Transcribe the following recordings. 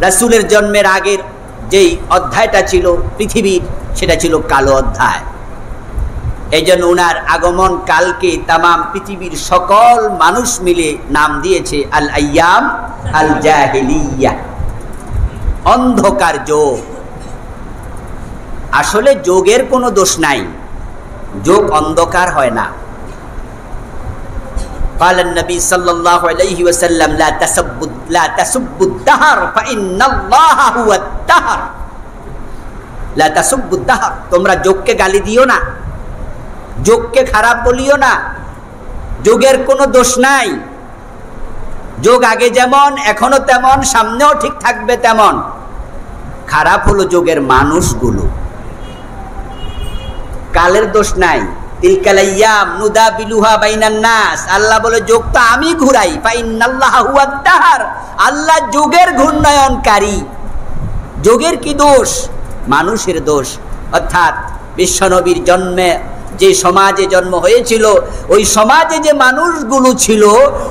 রাসূলের জন্মের আগের যেই অধ্যায়টা ছিল পৃথিবীর, সেটা ছিল কালো অধ্যায়। এই জন্য উনার আগমন কালকে তামাম পৃথিবীর সকল মানুষ মিলে নাম দিয়েছে আল আইয়াম আল জাহিলিয়া, অন্ধকার যুগ। আসলে যোগের কোনো দোষ নাই, যোগ অন্ধকার হয় না। قال النبي صلى الله عليه وسلم لا تسبوا الدهر فإن الله هو الدهر لا تسبوا الدهر। তোমরা যোগকে গালি দিও না, যোগকে খারাপ বলিও না। যোগের কোনো দোষ নাই। যোগ আগে যেমন এখনো তেমন, সামনেও ঠিক থাকবে তেমন। খারাপ হলো যোগের মানুষগুলো। কালের দোষ নাই। তিলকাল আইয়াম নুদাবিলুহা বাইনান নাস। আল্লাহ বলে যোগ তো আমি ঘুরাই। ফাইন্নাল্লাহা হুয়াদ দাহর। আল্লাহ যোগের ঘূর্ণয়নকারী। যোগের কি দোষ? মানুষের দোষ। অর্থাৎ বিশ্বনবীর জন্মে যে সমাজে জন্ম হয়েছিল, ওই সমাজে যে মানুষগুলো ছিল,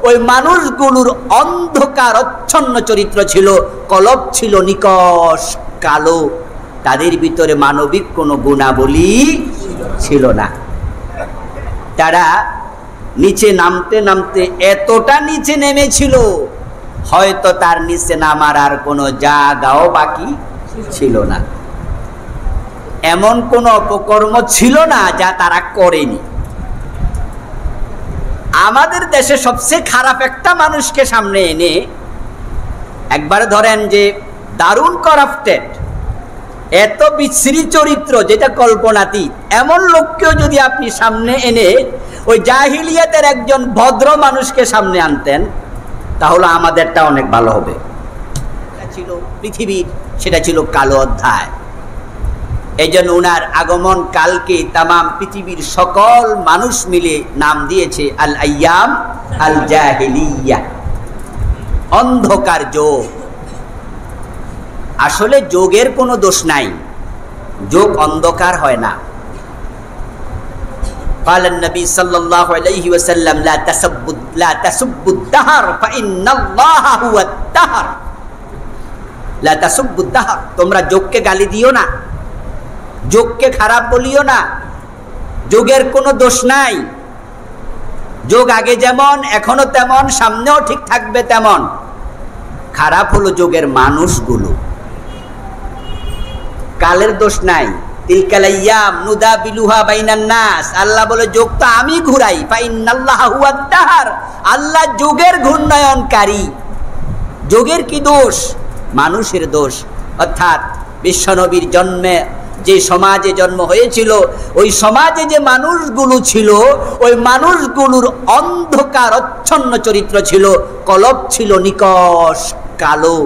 ওই মানুষগুলোর অন্ধকার অচ্ছন্ন চরিত্র ছিল, কলব ছিল নিকষ কালো। তাদের ভিতরে মানবিক কোনো গুণাবলী ছিল না। তারা নিচে নামতে নামতে এতটা নিচে নেমেছিল, হয়তো তার নিচে নামার আর কোনো জায়গাও বাকি ছিল না। এমন কোন অপকর্ম ছিল না যা তারা করেনি। আমাদের দেশে সবচেয়ে খারাপ একটা মানুষকে সামনে এনে, একবার ধরেন যে দারুণ করাপ্টেড, এত বিশ্রী চরিত্র যেটা কল্পনাতীত, এমন লোককেও যদি আপনি সামনে এনে ওই জাহিলিয়াতের একজন ভদ্র মানুষকে সামনে আনতেন, তাহলে আমাদেরটা অনেক ভালো হবে। ছিল পৃথিবীর, সেটা ছিল কালো অধ্যায়। এই জন্য উনার আগমন কালকে তামাম পৃথিবীর সকল মানুষ মিলে নাম দিয়েছে আল আইয়াম আল জাহিলিয়া, অন্ধকার যুগ। আসলে যোগের কোনো দোষ নাই, যোগ অন্ধকার হয় না। قال النبي صلى الله عليه وسلم لا تسبوا الدهر فإن الله هو الدهر لا تسبوا الدهر। তোমরা যোগকে গালি দিও না, যোগকে খারাপ বলিও না। যোগের কোনো দোষ নাই। যোগ আগে যেমন এখনো তেমন, সামনেও ঠিক থাকবে তেমন। খারাপ হলো যোগের মানুষগুলো। কালের দোষ নাই। তিলকাল আইয়াম নুদাবিলুহা বাইনান নাস। আল্লাহ বলে যোগ তো আমি ঘুরাই। ফাইন্নাল্লাহা হুয়াদ দাহর। আল্লাহ যোগের ঘূর্ণয়নকারী। যোগের কি দোষ? মানুষের দোষ। অর্থাৎ বিশ্বনবীর জন্মে যে সমাজে জন্ম হয়েছিল, ওই সমাজে যে মানুষগুলো ছিল, ওই মানুষগুলোর অন্ধকার অচ্ছন্ন চরিত্র ছিল, কলব ছিল নিকষ কালো।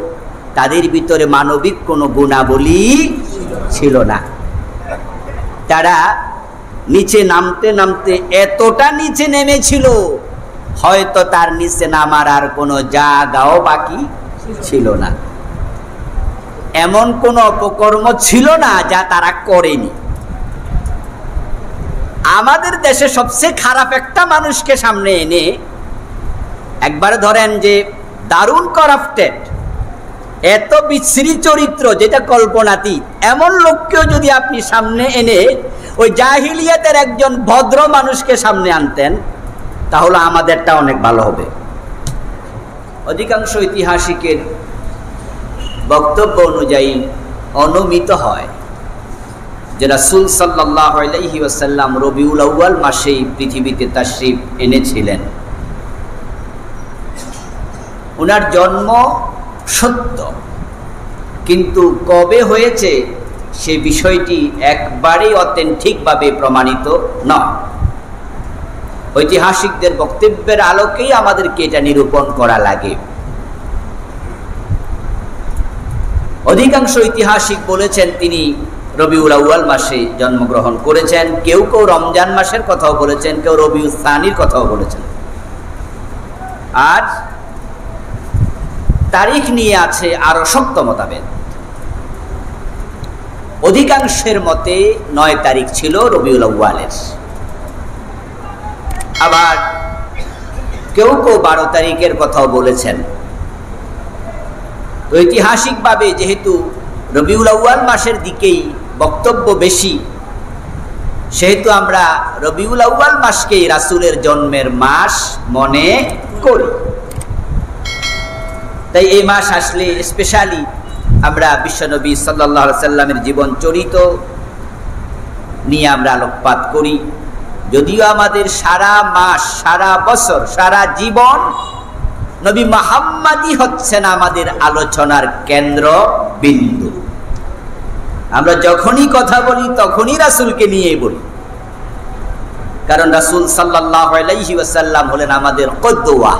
তাদের ভিতরে মানবিক কোনো গুণাবলী ছিল না। তারা নিচে নামতে নামতে এতটা নিচে নেমেছিল, হয়তো তার নিচে নামার আর কোনো জায়গাও বাকি ছিল না। এমন কোন অপকর্ম ছিল না যা তারা করেনি। আমাদের দেশে সবচেয়ে খারাপ একটা মানুষকে সামনে এনে, একবার ধরেন যে দারুণ করাপ্টেড, এত বিশ্রী চরিত্র যেটা কল্পনাতীত, এমন লোককেও যদি আপনি সামনে এনে ওই জাহিলিয়াতের একজন ভদ্র মানুষকে সামনে আনতেন, তাহলে আমাদেরটা অনেক ভালো হবে। অধিকাংশ ঐতিহাসিকের বক্তব্য অনুযায়ী অনুমিত হয় যে রাসূল সাল্লাল্লাহু আলাইহি ওয়াসাল্লাম রবিউল আউয়াল মাসেই পৃথিবীতে তাশরীফ এনেছিলেন। ওনার জন্ম সত্য, কিন্তু কবে হয়েছে সে বিষয়টি একবারেই অথেন্টিকভাবে প্রমাণিত নয়। ঐতিহাসিকদের বক্তব্যের আলোকেই আমাদেরকে এটা নিরূপণ করা লাগে। অধিকাংশ ঐতিহাসিক বলেছেন তিনি রবিউল আউয়াল মাসে জন্মগ্রহণ করেছেন। কেউ কেউ রমজান মাসের কথাও বলেছেন, কেউ রবিউল সানির কথাও বলেছেন। আর তারিখ নিয়ে আছে আরো শক্ত মতভেদ। অধিকাংশের মতে 9 তারিখ ছিল রবিউল আউয়ালের, আবার কেউ কেউ 12 তারিখের কথাও বলেছেন। ঐতিহাসিকভাবে যেহেতু রবিউল আউয়াল মাসের দিকেই বক্তব্য বেশি, সেহেতু আমরা রবিউল আউয়াল মাসকেই রাসূলের জন্মের মাস মনে করি। তাই এই মাস আসলে স্পেশালি আমরা বিশ্বনবী সাল্লাল্লাহু আলাইহি সাল্লামের জীবন চরিত নিয়ে আমরা আলোকপাত করি। যদিও আমাদের সারা মাস, সারা বছর, সারা জীবন নবী মুহাম্মদই হচ্ছেন আমাদের আলোচনার কেন্দ্র বিন্দু। আমরা যখনই কথা বলি তখনই রাসূলকে নিয়েই বলি, কারণ রাসূল সাল্লাল্লাহু আলাইহি ওয়াসাল্লাম হলেন আমাদের কদওয়া,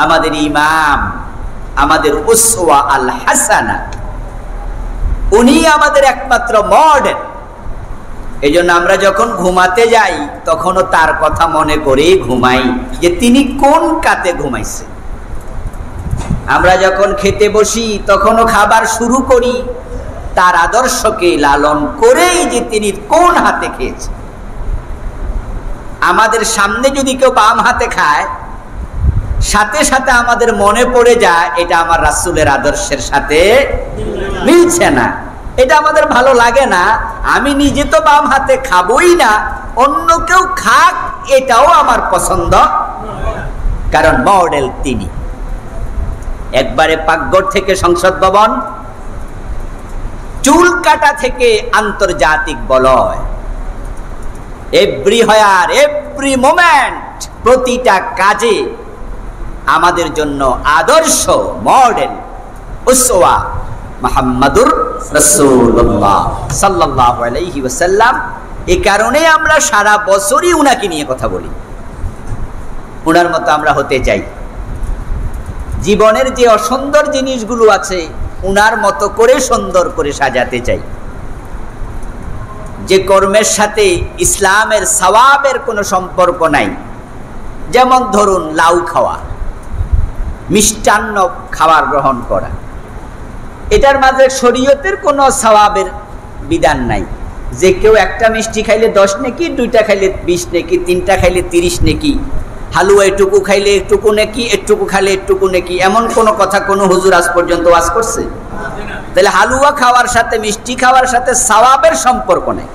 আমাদের ইমাম, আমাদের উসওয়া আল হাসানা। উনি আমাদের একমাত্র মডেল। এই জন্য আমরা যখন ঘুমাতে যাই তখনও তার কথা মনে করেই ঘুমাই, যে তিনি কোন কাতে ঘুমাইছে। আমরা যখন খেতে বসি তখনও খাবার শুরু করি তার আদর্শকে লালন করেই, যে তিনি কোন হাতে খেয়েছে। আমাদের সামনে যদি কেউ বাম হাতে খায়, সাথে সাথে আমাদের মনে পড়ে যায় এটা আমার রাসূলের আদর্শের সাথে মিলছে না, এটা আমাদের ভালো লাগে না। আমি নিজে তো বাম হাতে খাবই না, অন্য কেউ খাক এটাও আমার পছন্দ, কারণ মডেল তিনি। একবারে পাকঘর থেকে সংসদ ভবন, চুল কাটা থেকে আন্তর্জাতিক বলয়, এভরিহোয়ার, এভরি মোমেন্ট, প্রতিটা কাজে আমাদের জন্য আদর্শ, মডেল, উসওয়া মুহাম্মাদুর রাসূলুল্লাহ সাল্লাল্লাহু আলাইহি ওয়াসাল্লাম। এই কারণে আমরা সারা বছরই উনাকে নিয়ে কথা বলি, উনার মতো আমরা হতে চাই। জীবনের যে অসুন্দর জিনিসগুলো আছে উনার মতো করে সুন্দর করে সাজাতে চাই। যে কর্মের সাথে ইসলামের সওয়াবের কোনো সম্পর্ক নাই, যেমন ধরুন লাউ খাওয়া, মিষ্টান্ন খাবার গ্রহণ করা, এটার মাঝে শরীয়তের কোনো সওয়াবের বিধান নাই। যে কেউ একটা মিষ্টি খাইলে 10 নেকি, 2টা খাইলে 20 নেকি, 3টা খাইলে 30 নেকি, হালুয়া এটুকু খাইলে একটুকু নেকি, একটুকু খাইলে একটুকু নেকি, এমন কোনো কথা কোনো হুজুর আজ পর্যন্ত ওয়াজ করছে? তাহলে হালুয়া খাওয়ার সাথে, মিষ্টি খাওয়ার সাথে সওয়াবের সম্পর্ক নেই।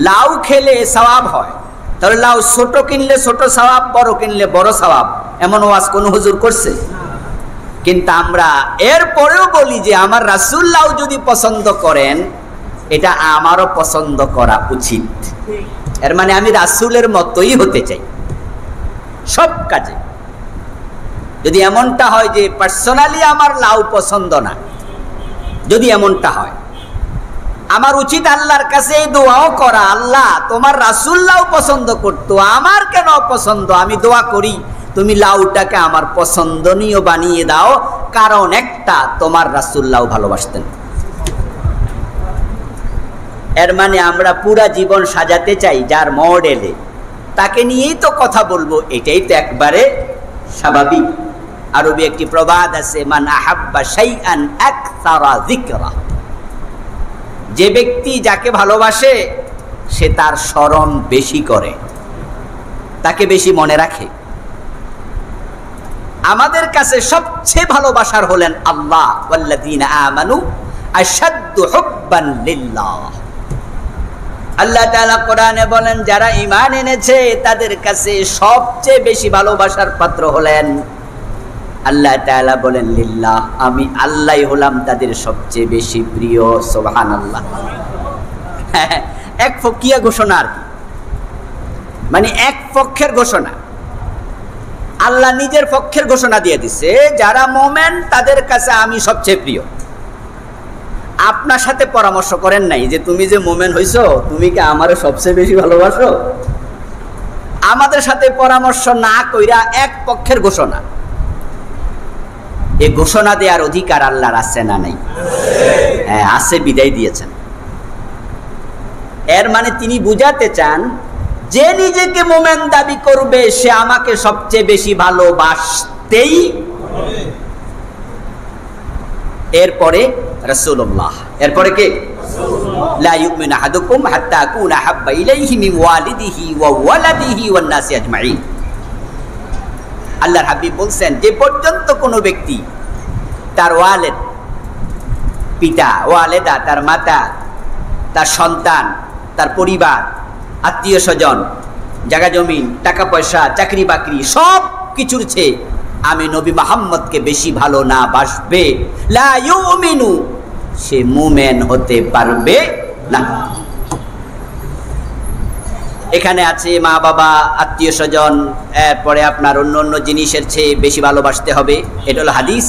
লাউ খেলে সওয়াব হয়, তাহলে লাউ ছোট কিনলে ছোট সওয়াব, বড় কিনলে বড় সওয়াব, এমন ওয়াজ কোন হুজুর করছে? কিন্তু আমরা এরপরেও বলি যে আমার রাসূল লাউ যদি পছন্দ করেন, এটা আমারও পছন্দ করা উচিত। এর মানে আমি রাসূলের মতোই হতে চাই সব কাজে। যদি এমনটা হয় যে পার্সোনালি আমার লাউ পছন্দ না, যদি এমনটা হয়, আমার উচিত আল্লাহর কাছে এই দোয়াও করা, আল্লাহ তোমার রাসূল লাউ পছন্দ করতো, আমার কেন অপছন্দ? আমি দোয়া করি তুমি লাউটাকে আমার পছন্দনীয় বানিয়ে দাও, কারণ একটা, তোমার রাসূল লাউ ভালোবাসতেন। এর মানে আমরা পুরা জীবন সাজাতে চাই যার মডেলে, তাকে নিয়েই তো কথা বলবো, এটাই তো একবারে স্বাভাবিক। আরবি একটি প্রবাদ আছে, মান আহাব্বা শাইআন আকসারা যিকরা। যে ব্যক্তি যাকে ভালোবাসে সে তার স্মরণ বেশি করে, তাকে বেশি মনে রাখে। আমাদের কাছে সবচেয়ে ভালোবাসার হলেন আল্লাহ, ওয়াল্লাযীনা আমানু আশাদ্দু হুব্বান লিল্লাহ। আল্লাহ তাআলা কোরআনে বলেন, যারা ঈমান এনেছে তাদের কাছে সবচেয়ে বেশি ভালোবাসার পাত্র হলেন আল্লাহ তাআলা। বলেন লিল্লাহ, আমি আল্লাহই হলাম তাদের সবচেয়ে বেশি প্রিয়। সুবহানাল্লাহ। এক ফকিয়া ঘোষণা আর কি, মানে এক পক্ষের ঘোষণা। আল্লাহ নিজের পক্ষের ঘোষণা দিয়ে দিছে, যারা মুমিন তাদের কাছে আমি সবচেয়ে প্রিয়। আপনার সাথে পরামর্শ করেন নাই যে তুমি যে মুমিন হইছো, তুমি কি আমারে সবচেয়ে বেশি ভালোবাসো? আমাদের সাথে পরামর্শ না কইরা এক পক্ষের ঘোষণা। এই ঘোষণা দেওয়ার অধিকার আল্লাহর আছে না নাই? হ্যাঁ আছে, বিদায় দিয়েছেন। এর মানে তিনি বুঝাতে চান, যে নিজেকে মুমিন দাবি করবে সে আমাকে সবচেয়ে বেশি ভালোবাসতেই। এরপরে রাসূলুল্লাহ, এরপরে কে? লা ইউমিনু আহাদুকুম হাত্তা আকুনা হাব্বা ইলাইহি মিন ওয়ালিদিহি ওয়া ওয়ালাদিহি ওয়ান নাসি আজমাইন। আল্লাহর হাবিব বলছেন, যে পর্যন্ত কোনো ব্যক্তি তার ওয়ালেদ, পিতা, ওয়ালেদা তার মাতা, তার সন্তান, তার পরিবার, আত্মীয় স্বজন, জায়গা জমিন, টাকা পয়সা, চাকরি বাকরি, সব কিছুর চেয়ে আমি নবী মুহাম্মদকে বেশি ভালো না বাসবে, লা ইউমিনু, সে মুমিন হতে পারবে না। এখানে আছে মা বাবা, আত্মীয় স্বজন, এরপরে আপনার অন্য অন্য জিনিসের চেয়ে বেশি ভালোবাসতে হবে, এটা হলো হাদিস।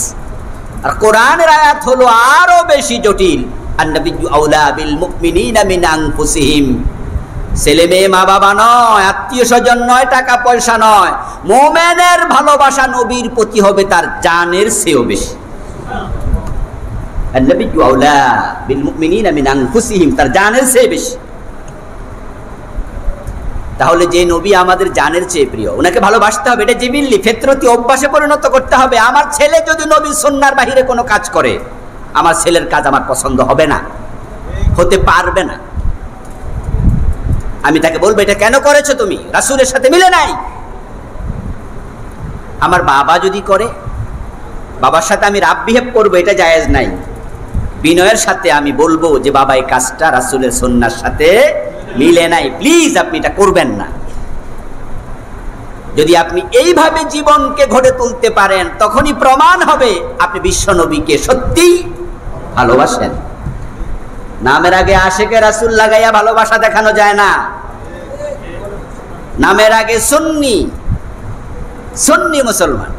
আর কোরআনের আয়াত হলো আরো বেশি জটিল, আন-নাবিয়্যু আওলা বিল মুমিনিনা মিন আনফুসিহিম। ছেলে মেয়ে মা বাবা নয়, আত্মীয় স্বজন নয়, টাকা পয়সা নয়, মুমিনের ভালোবাসা নবীর প্রতি হবে তার জানের চেয়েও বেশি। আন-নাবিয়্যু আওলা বিল মুমিনিনা মিন আনফুসিহিম, তার জানের চেয়ে বেশি। তাহলে যে নবী আমাদের জানের চেয়ে প্রিয়, ওনাকে ভালোবাসতে হবে, এটা জিবিল্লি ফিতরতি অভ্যাসে পরিণত করতে হবে। আমার ছেলে যদি নবীর সুন্নাহর বাহিরে কোনো কাজ করে, আমার ছেলের কাজ আমার পছন্দ হবে না, হতে পারবে না। আমি তাকে বলবো, এটা কেন করেছো তুমি, রাসূলের সাথে মিলে নাই। আমার বাবা যদি করে, বাবার সাথে আমি রাব বিহেভ করবো, এটা জায়েজ নাই। বিনয়ের সাথে আমি বলবো যে বাবা এই কাজটা রাসূলের সুন্নাহর সাথে মিলে নাই, প্লিজ আপনি এটা করবেন না। যদি আপনি এইভাবে জীবনকে গড়ে তুলতে পারেন, তখনই প্রমাণ হবে আপনি বিশ্ব নবীকে সত্যিই ভালোবাসেন। নামের আগে আশেকে রাসূল লাগাইয়া ভালোবাসা দেখানো যায় না। নামের আগে সুন্নি, সুন্নি মুসলমান।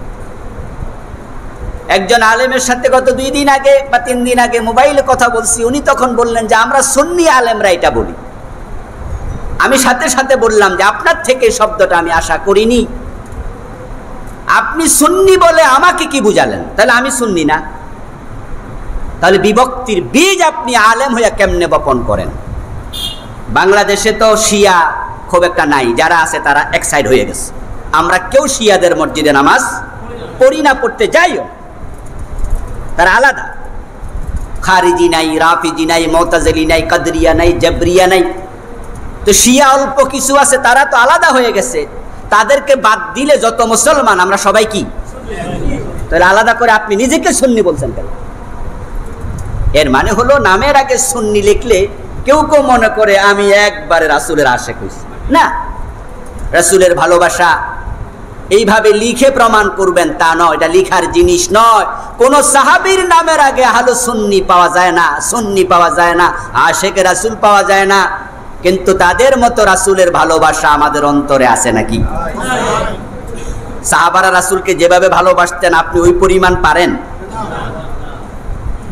একজন আলেমের সাথে গত 2 দিন আগে বা 3 দিন আগে মোবাইলে কথা বলছি, উনি তখন বললেন যে আমরা সুন্নি আলেমরা এটা বলি। আমি সাথে সাথে বললাম যে আপনার থেকে শব্দটা আমি আশা করিনি, আপনি সুন্নি বলে আমাকে কি বুঝালেন, তাহলে আমি সুন্নি না। তাহলে বিভক্তির বীজ আপনি আলেম হইয়া কেমনে বপন করেন। বাংলাদেশে তো শিয়া খুব একটা নাই, যারা আছে তারা এক সাইড হয়ে গেছে। আমরা কেউ শিয়াদের মসজিদে নামাজ পড়ি না, পড়তে যাইও, তারা আলাদা। খারিজি নাই, রাফিজি নাই, মুতাজিলি নাই, কাদরিয়া নাই, জাবরিয়া নাই। তো শিয়া অল্প কিছু আছে, তারা তো আলাদা হয়ে গেছে। তাদেরকে বাদ দিলে যত মুসলমান আমরা সবাই কি, তাহলে আলাদা করে আপনি নিজেকে সুন্নি বলছেন কেন? এর মানে হলো নামের আগে সুন্নি লিখলে কেউ কেউ মনে করে আমি একবারে রাসূলের আশিক হইছি। না, রাসূলের ভালোবাসা এইভাবে লিখে প্রমাণ করবেন তা নয়, এটা লিখার জিনিস নয়। কোন সাহাবীর নামের আগে আহলে সুন্নি পাওয়া যায় না, সুন্নি পাওয়া যায় না, আশিকে রাসূল পাওয়া যায় না। কিন্তু তাদের মতো রাসূলের ভালোবাসা আমাদের অন্তরে আছে নাকি? সাহাবারা রাসূলকে যেভাবে ভালোবাসতেন আপনি ওই পরিমাণ পারেন?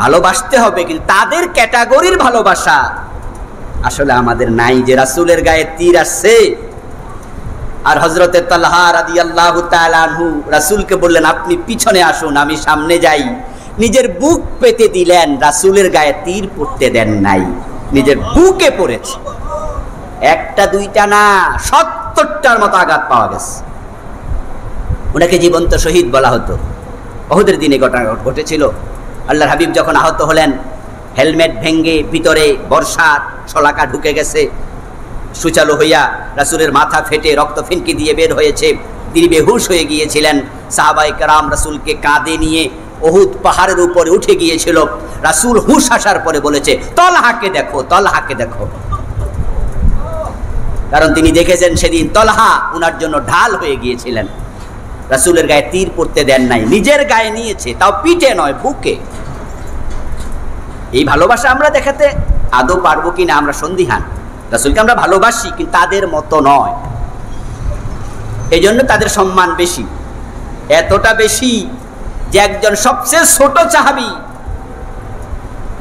ভালোবাসতে হবে, কিন্তু তাদের ক্যাটাগরির ভালোবাসা আসলে আমাদের নাই। যে রাসূলের গায়ে তীর আসছে, আর হযরতে তালহা রাদিয়াল্লাহু তাআলা আনহু রাসূলকে বললেন আপনি পিছনে আসুন, আমি সামনে যাই। নিজের বুক পেতে দিলেন, রাসূলের গায়ে তীর পড়তে দেন নাই, নিজের বুকে পড়েছে। একটা দুইটা না, 70টার মতো আঘাত পাওয়া গেছে। ওনাকে জীবন্ত শহীদ বলা হতো। উহুদের দিনে ঘটনা ঘটেছিল। আল্লাহর হাবিব যখন আহত হলেন, হেলমেট ভেঙ্গে ভিতরে বর্ষার শলাকা ঢুকে গেছে, সুচালু হইয়া রাসূলের মাথা ফেটে রক্ত ফিনকি দিয়ে বের হয়েছে, তিনি বেহুশ হয়ে গিয়েছিলেন। সাহাবায়ে কেরাম রাসূলকে কাঁধে নিয়ে উহুদ পাহাড়ের উপরে উঠে গিয়েছিল। রাসূল হুঁশ আসার পরে বলেছে তলহাকে দেখো, তলহাকে দেখো। কারণ তিনি দেখেছেন সেদিন তলহা উনার জন্য ঢাল হয়ে গিয়েছিলেন। রাসূলের গায়ে তীর পড়তে দেন নাই, নিজের গায়ে নিয়েছে, তাও পিঠে নয়, বুকে। এই ভালোবাসা আমরা দেখাতে আদৌ পারবো কিনা আমরা সন্দিহান। রাসূলকে আমরা ভালোবাসি, কিন্তু তাদের মতো নয়। এই জন্য তাদের সম্মান বেশি, এতটা বেশি যে একজন সবচেয়ে ছোট সাহাবী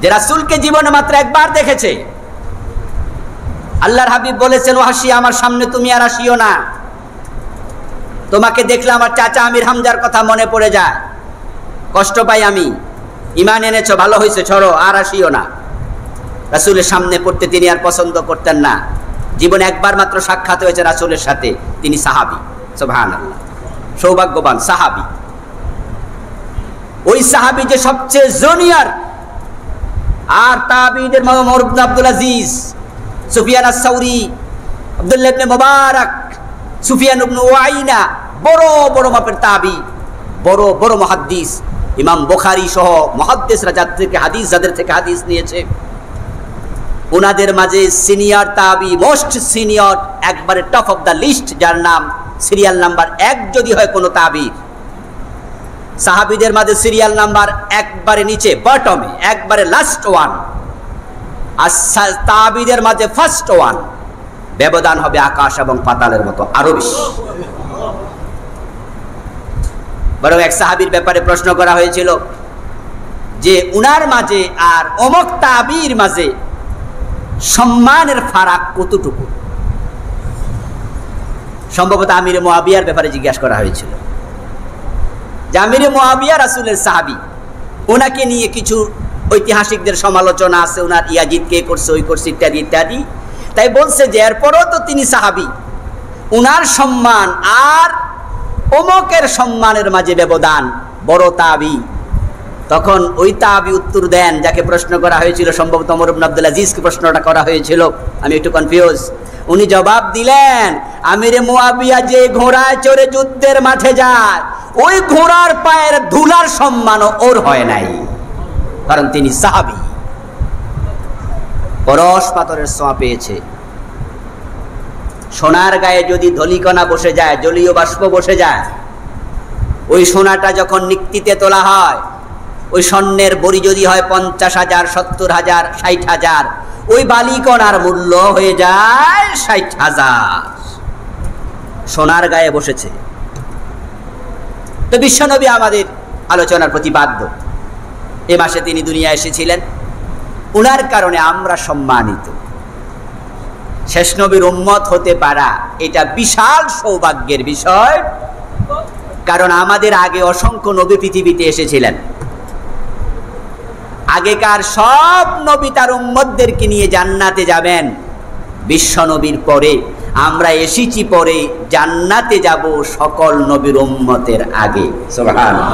যে রাসূলকে জীবনে মাত্র একবার দেখেছে, আল্লাহর হাবিব বলেছেন ওয়াহশী আমার সামনে তুমি আর আসিও না, তোমাকে দেখলে আমার চাচা আমির হামজার কথা মনে পড়ে যায়, কষ্ট পাই আমি। ঈমান এনেছো, ভালো হয়েছে, ছড়ো, আর আসিও না। রাসূলের সামনে পড়তে তিনি আর পছন্দ করতেন না। জীবনে একবার মাত্র সাক্ষাৎ হয়েছে রাসূলের সাথে, তিনি সাহাবী। সুবহানাল্লাহ, সৌভাগ্যবান সাহাবী। ওই সাহাবী যে সবচেয়ে জুনিয়র, আর তাবিঈদের ওমর ইবনে আব্দুল আজিজ, সুফিয়ান আস-সাউরি, আব্দুল্লাহ ইবনে মুবারক, সুফিয়ান ইবনে উয়াইনা, বড় বড় মাপের তাবী, বড় বড় মুহাদ্দিস। ইমাম বুখারী সহ মুহাদ্দিসরা যাদের থেকে হাদিস নিয়েছে, ওনাদের মাঝে সিনিয়র তাবি, মোস্ট সিনিয়র, একবারে টপ অফ দ্য লিস্ট, যার নাম সিরিয়াল নাম্বার 1 যদি হয় কোনো তাবি, সাহাবীদের মাঝে সিরিয়াল নাম্বার একবারে নিচে, বটমে, একবারে লাস্ট ওয়ান, আর তাবিদের মাঝে ফার্স্ট ওয়ান, ব্যবধান হবে আকাশ এবং পাতালের মতো, আরো বেশি। বরং এক সাহাবীর ব্যাপারে প্রশ্ন করা হয়েছিল যে উনার মাঝে আর অমুক তাবির মাঝে সম্মানের ফারাক কতটুকু। সম্ভবত আমিরে মুআবিয়ার ব্যাপারে জিজ্ঞাসা করা হয়েছিল যে আমিরে মুআবিয়া রাসূলের সাহাবী, ওনাকে নিয়ে কিছু ঐতিহাসিকদের সমালোচনা আছে, ওনার ইয়াজিদ কে করছে, ওই করছে, ইত্যাদি ইত্যাদি। তাই বলছে যে এরপরও তো তিনি সাহাবী, উনার সম্মান আর অমুকের সম্মানের মাঝে ব্যবধান, বড় তাবি। তখন ওই তাবি উত্তর দেন, যাকে প্রশ্ন করা হয়েছিল, সম্ভবত ওমর ইবনে আব্দুল আজিজকে প্রশ্নটা করা হয়েছিল, আমি একটু কনফিউজ। উনি জবাব দিলেন, আমিরে মুআবিয়া যে ঘোড়ায় চড়ে যুদ্ধের মাঠে যায়, ওই ঘোড়ার পায়ের ধুলার সম্মানও ওর হয় নাই, কারণ তিনি সাহাবী। পরশ পাথরের ছোঁয়া পেয়েছে। সোনার গায়ে যদি ধলিকণা বসে যায়, জলীয় বাষ্প বসে যায়, ওই সোনাটা যখন নিক্তিতে তোলা হয়, ওই স্বর্ণের বড়ি যদি হয় 50,000, 70,000, 60,000, ওই বালিকণার মূল্য হয়ে যায় 60,000। সোনার গায়ে বসেছে। তো বিশ্বনবী আমাদের আলোচনার প্রতিপাদ্য। এ মাসে তিনি দুনিয়া এসেছিলেন, উনার কারণে আমরা সম্মানিত। শেষ নবীর উম্মত হতে পারা এটা বিশাল সৌভাগ্যের বিষয়, কারণ আমাদের আগে অসংখ্য নবী পৃথিবীতে এসেছিলেন। আগেকার সব নবী তার উম্মতদেরকে নিয়ে জান্নাতে যাবেন, বিশ্ব নবীর পরে আমরা এসেছি পরে, জান্নাতে যাব সকল নবীর উম্মতের আগে। সুবহানাল্লাহ।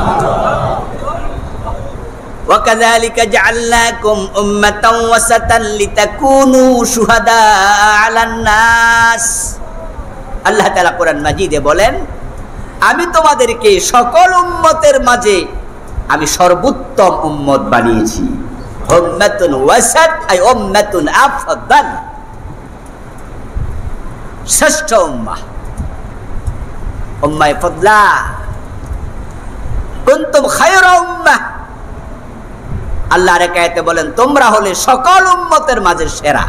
وَكَذَلِكَ جَعَلْنَاكُمْ أُمَّةً وَسَطًا لِتَكُونُوا شُهَدَاءَ عَلَى النَّاسِ। আল্লাহ তাআলা কোরআন মাজিদে বলেন, আমি তোমাদেরকে সকল উম্মতের মাঝে আমি সর্বোত্তম উম্মত বানিয়েছি। উম্মাতুন ওয়াসাত আই উম্মাতুন আফদাল, শ্রেষ্ঠ উম্মাহ, উম্মায়ে ফাদলা। কুনতুম খায়রা উম্মাহ, আল্লাহর আয়াতে বলেন তোমরা হলে সকল উম্মতের মাঝে সেরা।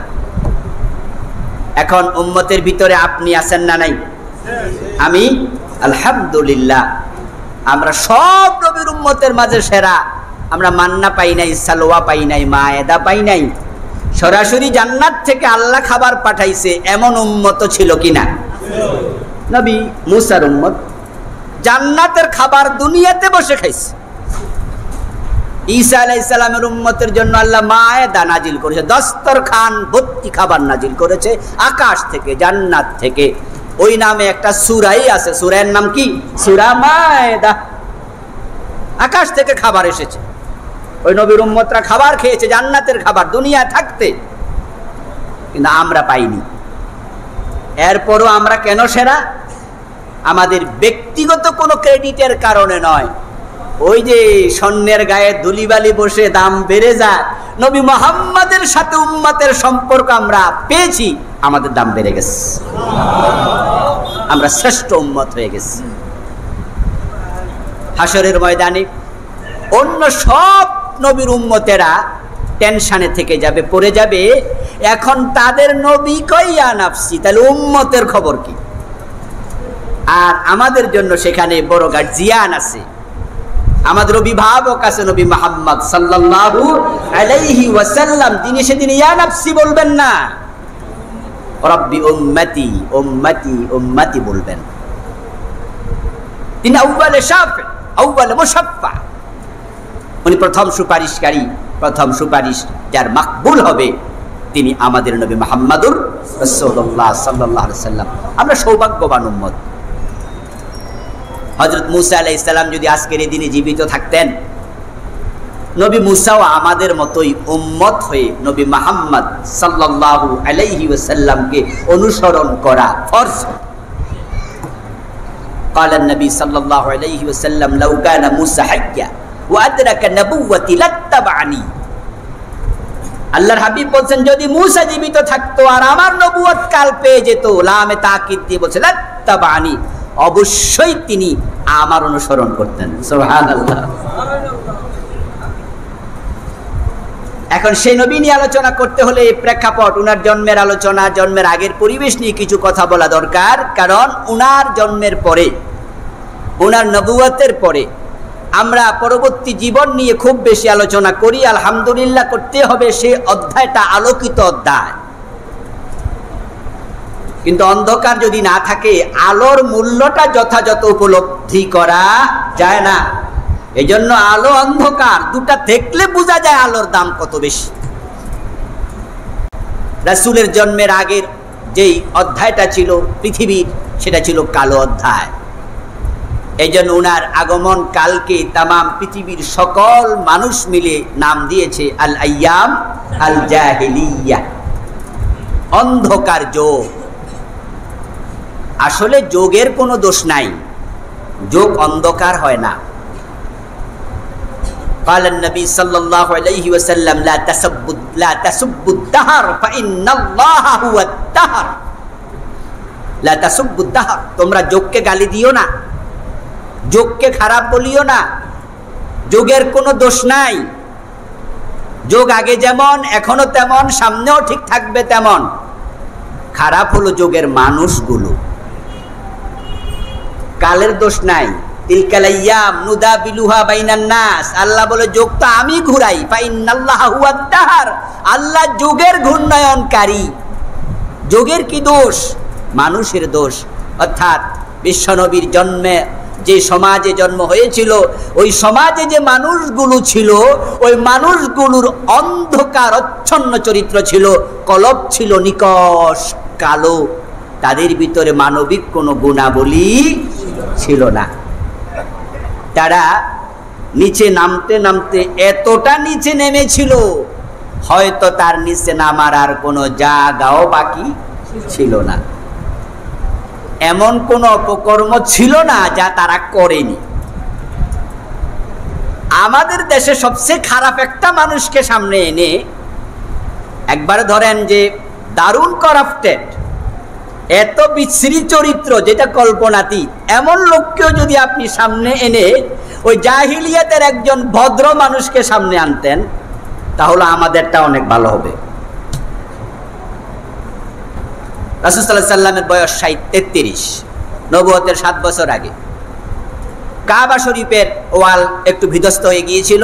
এখন উম্মতের ভিতরে আপনি আছেন না নাই? আমি আলহামদুলিল্লাহ, আমরা সব নবীর উম্মতের মাঝে সেরা। আমরা মান্না পাই নাই, সালোয়া পাই নাই, মায়েদা পাই নাই, সরাসরি জান্নাত থেকে আল্লাহ খাবার পাঠাইছে এমন উম্মত ছিল কিনা? নবী মুসার উম্মত জান্নাতের খাবার দুনিয়াতে বসে খাইছে। ঈসা আলাইহিস সালামের উম্মতের জন্য আল্লাহ মায়েদা নাজিল করেছে, দস্তরখান ভর্তি খাবার নাজিল করেছে আকাশ থেকে, জান্নাত থেকে। ওই নামে একটা সূরাই আছে, সূরার নাম কি? সূরা মায়েদা। আকাশ থেকে খাবার এসেছে, ওই নবীর উম্মতরা খাবার খেয়েছে, জান্নাতের খাবার দুনিয়ায় থাকতে, কিন্তু আমরা পাইনি। এরপরও আমরা কেন সেরা? আমাদের ব্যক্তিগত কোনো ক্রেডিটের কারণে নয়। ওই যে স্বর্ণের গায়ে ধুলিবালি বসে দাম বেড়ে যায়, নবী মুহাম্মাদের সাথে উম্মতের সম্পর্ক আমরা পেয়েছি, আমাদের দাম বেড়ে গেছে, আমরা শ্রেষ্ঠ উম্মত হয়ে গেছি। হাসরের ময়দানে অন্য সব নবীর উম্মতেরা টেনশনে থেকে যাবে, পড়ে যাবে, এখন তাদের নবী কইয়া নাফসি, তাহলে উম্মতের খবর কি? আর আমাদের জন্য সেখানে বড় গার্জিয়ান আছে, আমাদের অভিভাবক আছে নবী মুহাম্মদ সাল্লাল্লাহু আলাইহি ওয়াসাল্লাম। তিনি সেদিন ইয়া নাফসি বলবেন না, রাব্বি উম্মতি উম্মতি উম্মতি বলবেন। তিনি আউয়ালে শাফি, আউয়ালে মুশাফফা, উনি প্রথম সুপারিশকারী, প্রথম সুপারিশ যার মাকবুল হবে তিনি আমাদের নবী মুহাম্মদুর রাসূলুল্লাহ সাল্লাল্লাহু আলাইহি ওয়াসাল্লাম। আমরা সৌভাগ্যবান উম্মত। হযরত মুসা আলাইহিস সালাম যদি আজকের এই দিনে জীবিত থাকতেন, নবী মুসাও আমাদের মতোই উম্মত হয়ে নবী মুহাম্মদ সাল্লাল্লাহু আলাইহি ওয়াসাল্লামকে অনুসরণ করা ফরজ। قال النبي صلى الله عليه وسلم لو كان موسى حيا ওয়া আদরাকা নবুওয়াতি লাত্তাবানি। আল্লাহর হাবিব বলছেন যদি মূসা জীবিত থাকতো আর আমার নবুয়ত কাল পেয়ে যেত, লামে তাকিদ দিয়ে বলছে লাত্তাবানি, অবশ্যই তিনি আমার অনুসরণ করতেন। সুবহানাল্লাহ। এখন সেই নবী নিয়ে আলোচনা করতে হলে এই প্রেক্ষাপট, উনার জন্মের আলোচনা, জন্মের আগের পরিবেশ নিয়ে কিছু কথা বলা দরকার। কারণ উনার জন্মের পরে, উনার নবুয়তের পরে আমরা পরবর্তী জীবন নিয়ে খুব বেশি আলোচনা করি। আলহামদুলিল্লাহ, করতে হবে। সেই অধ্যায়টা আলোকিত অধ্যায়। কিন্তু অন্ধকার যদি না থাকে, আলোর মূল্যটা যথাযথ উপলব্ধি করা যায় না। এই জন্য আলো অন্ধকার দুটা দেখলে বোঝা যায় আলোর দাম কত বেশি। রাসূলের জন্মের আগের যেই অধ্যায়টা ছিল পৃথিবীর, সেটা ছিল কালো অধ্যায়। এই জন্য উনার আগমন কালকে তামাম পৃথিবীর সকল মানুষ মিলে নাম দিয়েছে আল আইয়াম আল জাহিলিয়া, অন্ধকার যুগ। আসলে যোগের কোনো দোষ নাই, যোগ অন্ধকার হয় না। قال النبي صلى الله عليه وسلم لا تسبوا الدهر فإن الله هو الدهر। لا تسبوا الدهر, তোমরা যোগকে গালি দিও না, যোগকে খারাপ বলিও না। যোগের কোনো দোষ নাই। যোগ আগে যেমন এখনো তেমন, সামনেও ঠিক থাকবে তেমন। খারাপ হলো যোগের মানুষগুলো। কালের দোষ নাই। তিলকাল আইয়াম নুদাবিলুহা বাইনান নাস, আল্লাহ বলে যোগ তো আমি ঘুরাই। ফাইন্নাল্লাহা হুয়াদ দাহর, আল্লাহ যুগের ঘূর্ণয়নকারী। যোগের কি দোষ? মানুষের দোষ। অর্থাৎ বিশ্বনবীর জন্মে যে সমাজে জন্ম হয়েছিল, ওই সমাজে যে মানুষগুলো ছিল, ওই মানুষগুলোর অন্ধকার অচ্ছন্ন চরিত্র ছিল, কলব ছিল নিকষ কালো। তাদের ভিতরে মানবিক কোনো গুণাবলী ছিল না। তারা নিচে নামতে নামতে এতটা নিচে নেমেছিল, হয়তো তার নিচে নামার আর কোনো জায়গাও বাকি ছিল না। এমন কোন অপকর্ম ছিল না যা তারা করেনি। আমাদের দেশে সবচেয়ে খারাপ একটা মানুষকে সামনে এনে, একবার ধরেন যে দারুণ করাপ্টেড, এত বিশ্রী চরিত্র যেটা কল্পনাতীত, এমন লোককেও যদি আপনি সামনে এনে ওই জাহিলিয়াতের একজন ভদ্র মানুষকে সামনে আনতেন, তাহলে আমাদেরটা অনেক ভালো হবে। রাসূল সাল্লাল্লাহু আলাইহি সাল্লামের বয়স 33, নবুয়তের 7 বছর আগে। কাবা শরীফের ওয়াল একটু বিধ্বস্ত হয়ে গিয়েছিল,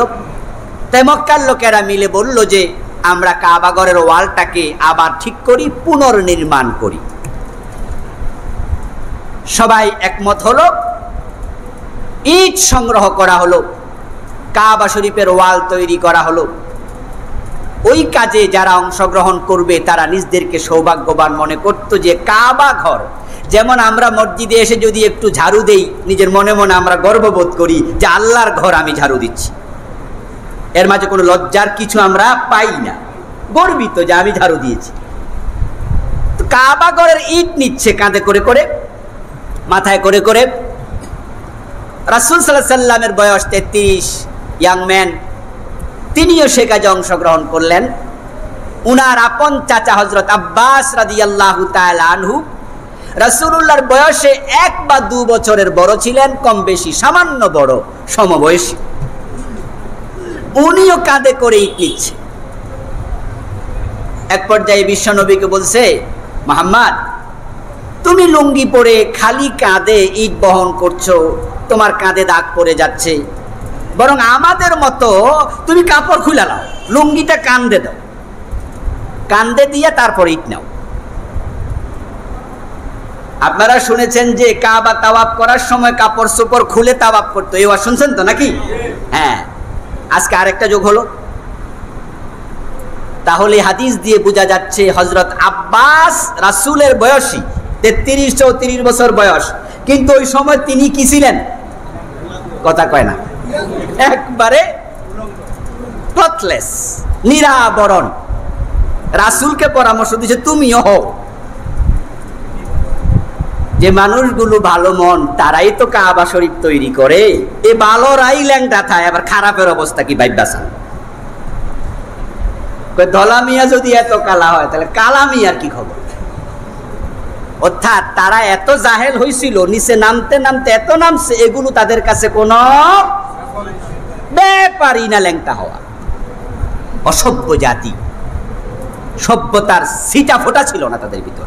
তাই মক্কার লোকেরা মিলে বলল যে আমরা কাবা ঘরের ওয়ালটাকে আবার ঠিক করি, পুনর্নির্মাণ করি। সবাই একমত হলো, ইট সংগ্রহ করা হলো, কাবা শরীফের ওয়াল তৈরি করা হলো। ওই কাজে যারা অংশগ্রহণ করবে তারা নিজেদেরকে সৌভাগ্যবান মনে করত যে কাবা ঘর, যেমন আমরা মসজিদে এসে যদি একটু ঝাড়ু দেই, নিজের মনে মনে আমরা গর্ববোধ করি যে আল্লাহর ঘর আমি ঝাড়ু দিচ্ছি। এর মাঝে কোনো লজ্জার কিছু আমরা পাই না, গর্বিত যে আমি ঝাড়ু দিয়েছি। তো কাবা ঘরের ইট নিচ্ছে কাঁধে করে করে, মাথায় করে করে। রাসূল সাল্লাল্লাহু আলাইহি সাল্লামের বয়স 33, ইয়াং ম্যান, তিনিও সে কাজে অংশগ্রহণ করলেন। উনার আপন চাচা হযরত আব্বাস রাদিয়াল্লাহু তাআলা আনহু রাসূলুল্লাহর বয়সে 1 বা 2 বছরের বড় ছিলেন, কম বেশি সামান্য বড়, সমবয়সী। উনিও কাঁধে করে ইট নিচ্ছে। এক পর্যায়ে বিশ্বনবীকে বলছে, মুহাম্মদ, তুমি লুঙ্গি পরে খালি কাঁধে ইট বহন করছো, তোমার কাঁধে দাগ পড়ে যাচ্ছে। বরং আমাদের মতো তুমি কাপড় খুলে নাও, লুঙ্গিটা কাঁধে দাও, কাঁধে দিয়ে তারপর ইট নাও। আপনারা শুনেছেন যে কাবা তাওয়াফ করার সময় কাপড় চোপড় খুলে তাওয়াফ করতো, এই ওয়াজ শুনছেন তো নাকি? হ্যাঁ, আজকে আরেকটা যোগ হলো। তাহলে হাদিস দিয়ে বোঝা যাচ্ছে হযরত আব্বাস রাসূলের বয়সী, 33-34 বছর বয়স, কিন্তু ওই সময় তিনি কি ছিলেন? কথা কয় না, একবারে ক্লথলেস, নিরাবরণ। রাসূলকে পরামর্শ দিয়েছে তুমিও হও। যে মানুষগুলো ভালো মন তারাই তো কাবা শরীফ তৈরি করে, এ ভালোরাই ল্যাংটা থায়, আবার খারাপের অবস্থা কি ভাইবাসান? ধলা মিয়া যদি এত কালা হয় তাহলে কালা মিয়ার কি খবর? অর্থাৎ তারা এত জাহেল হয়েছিল, নিচে নামতে নামতে এত নামছে, এগুলো তাদের কাছে কোনো ব্যাপারই না ল্যাংটা হওয়া। অসভ্য জাতি, সভ্যতার সিটা ফোটা ছিল না তাদের ভিতর।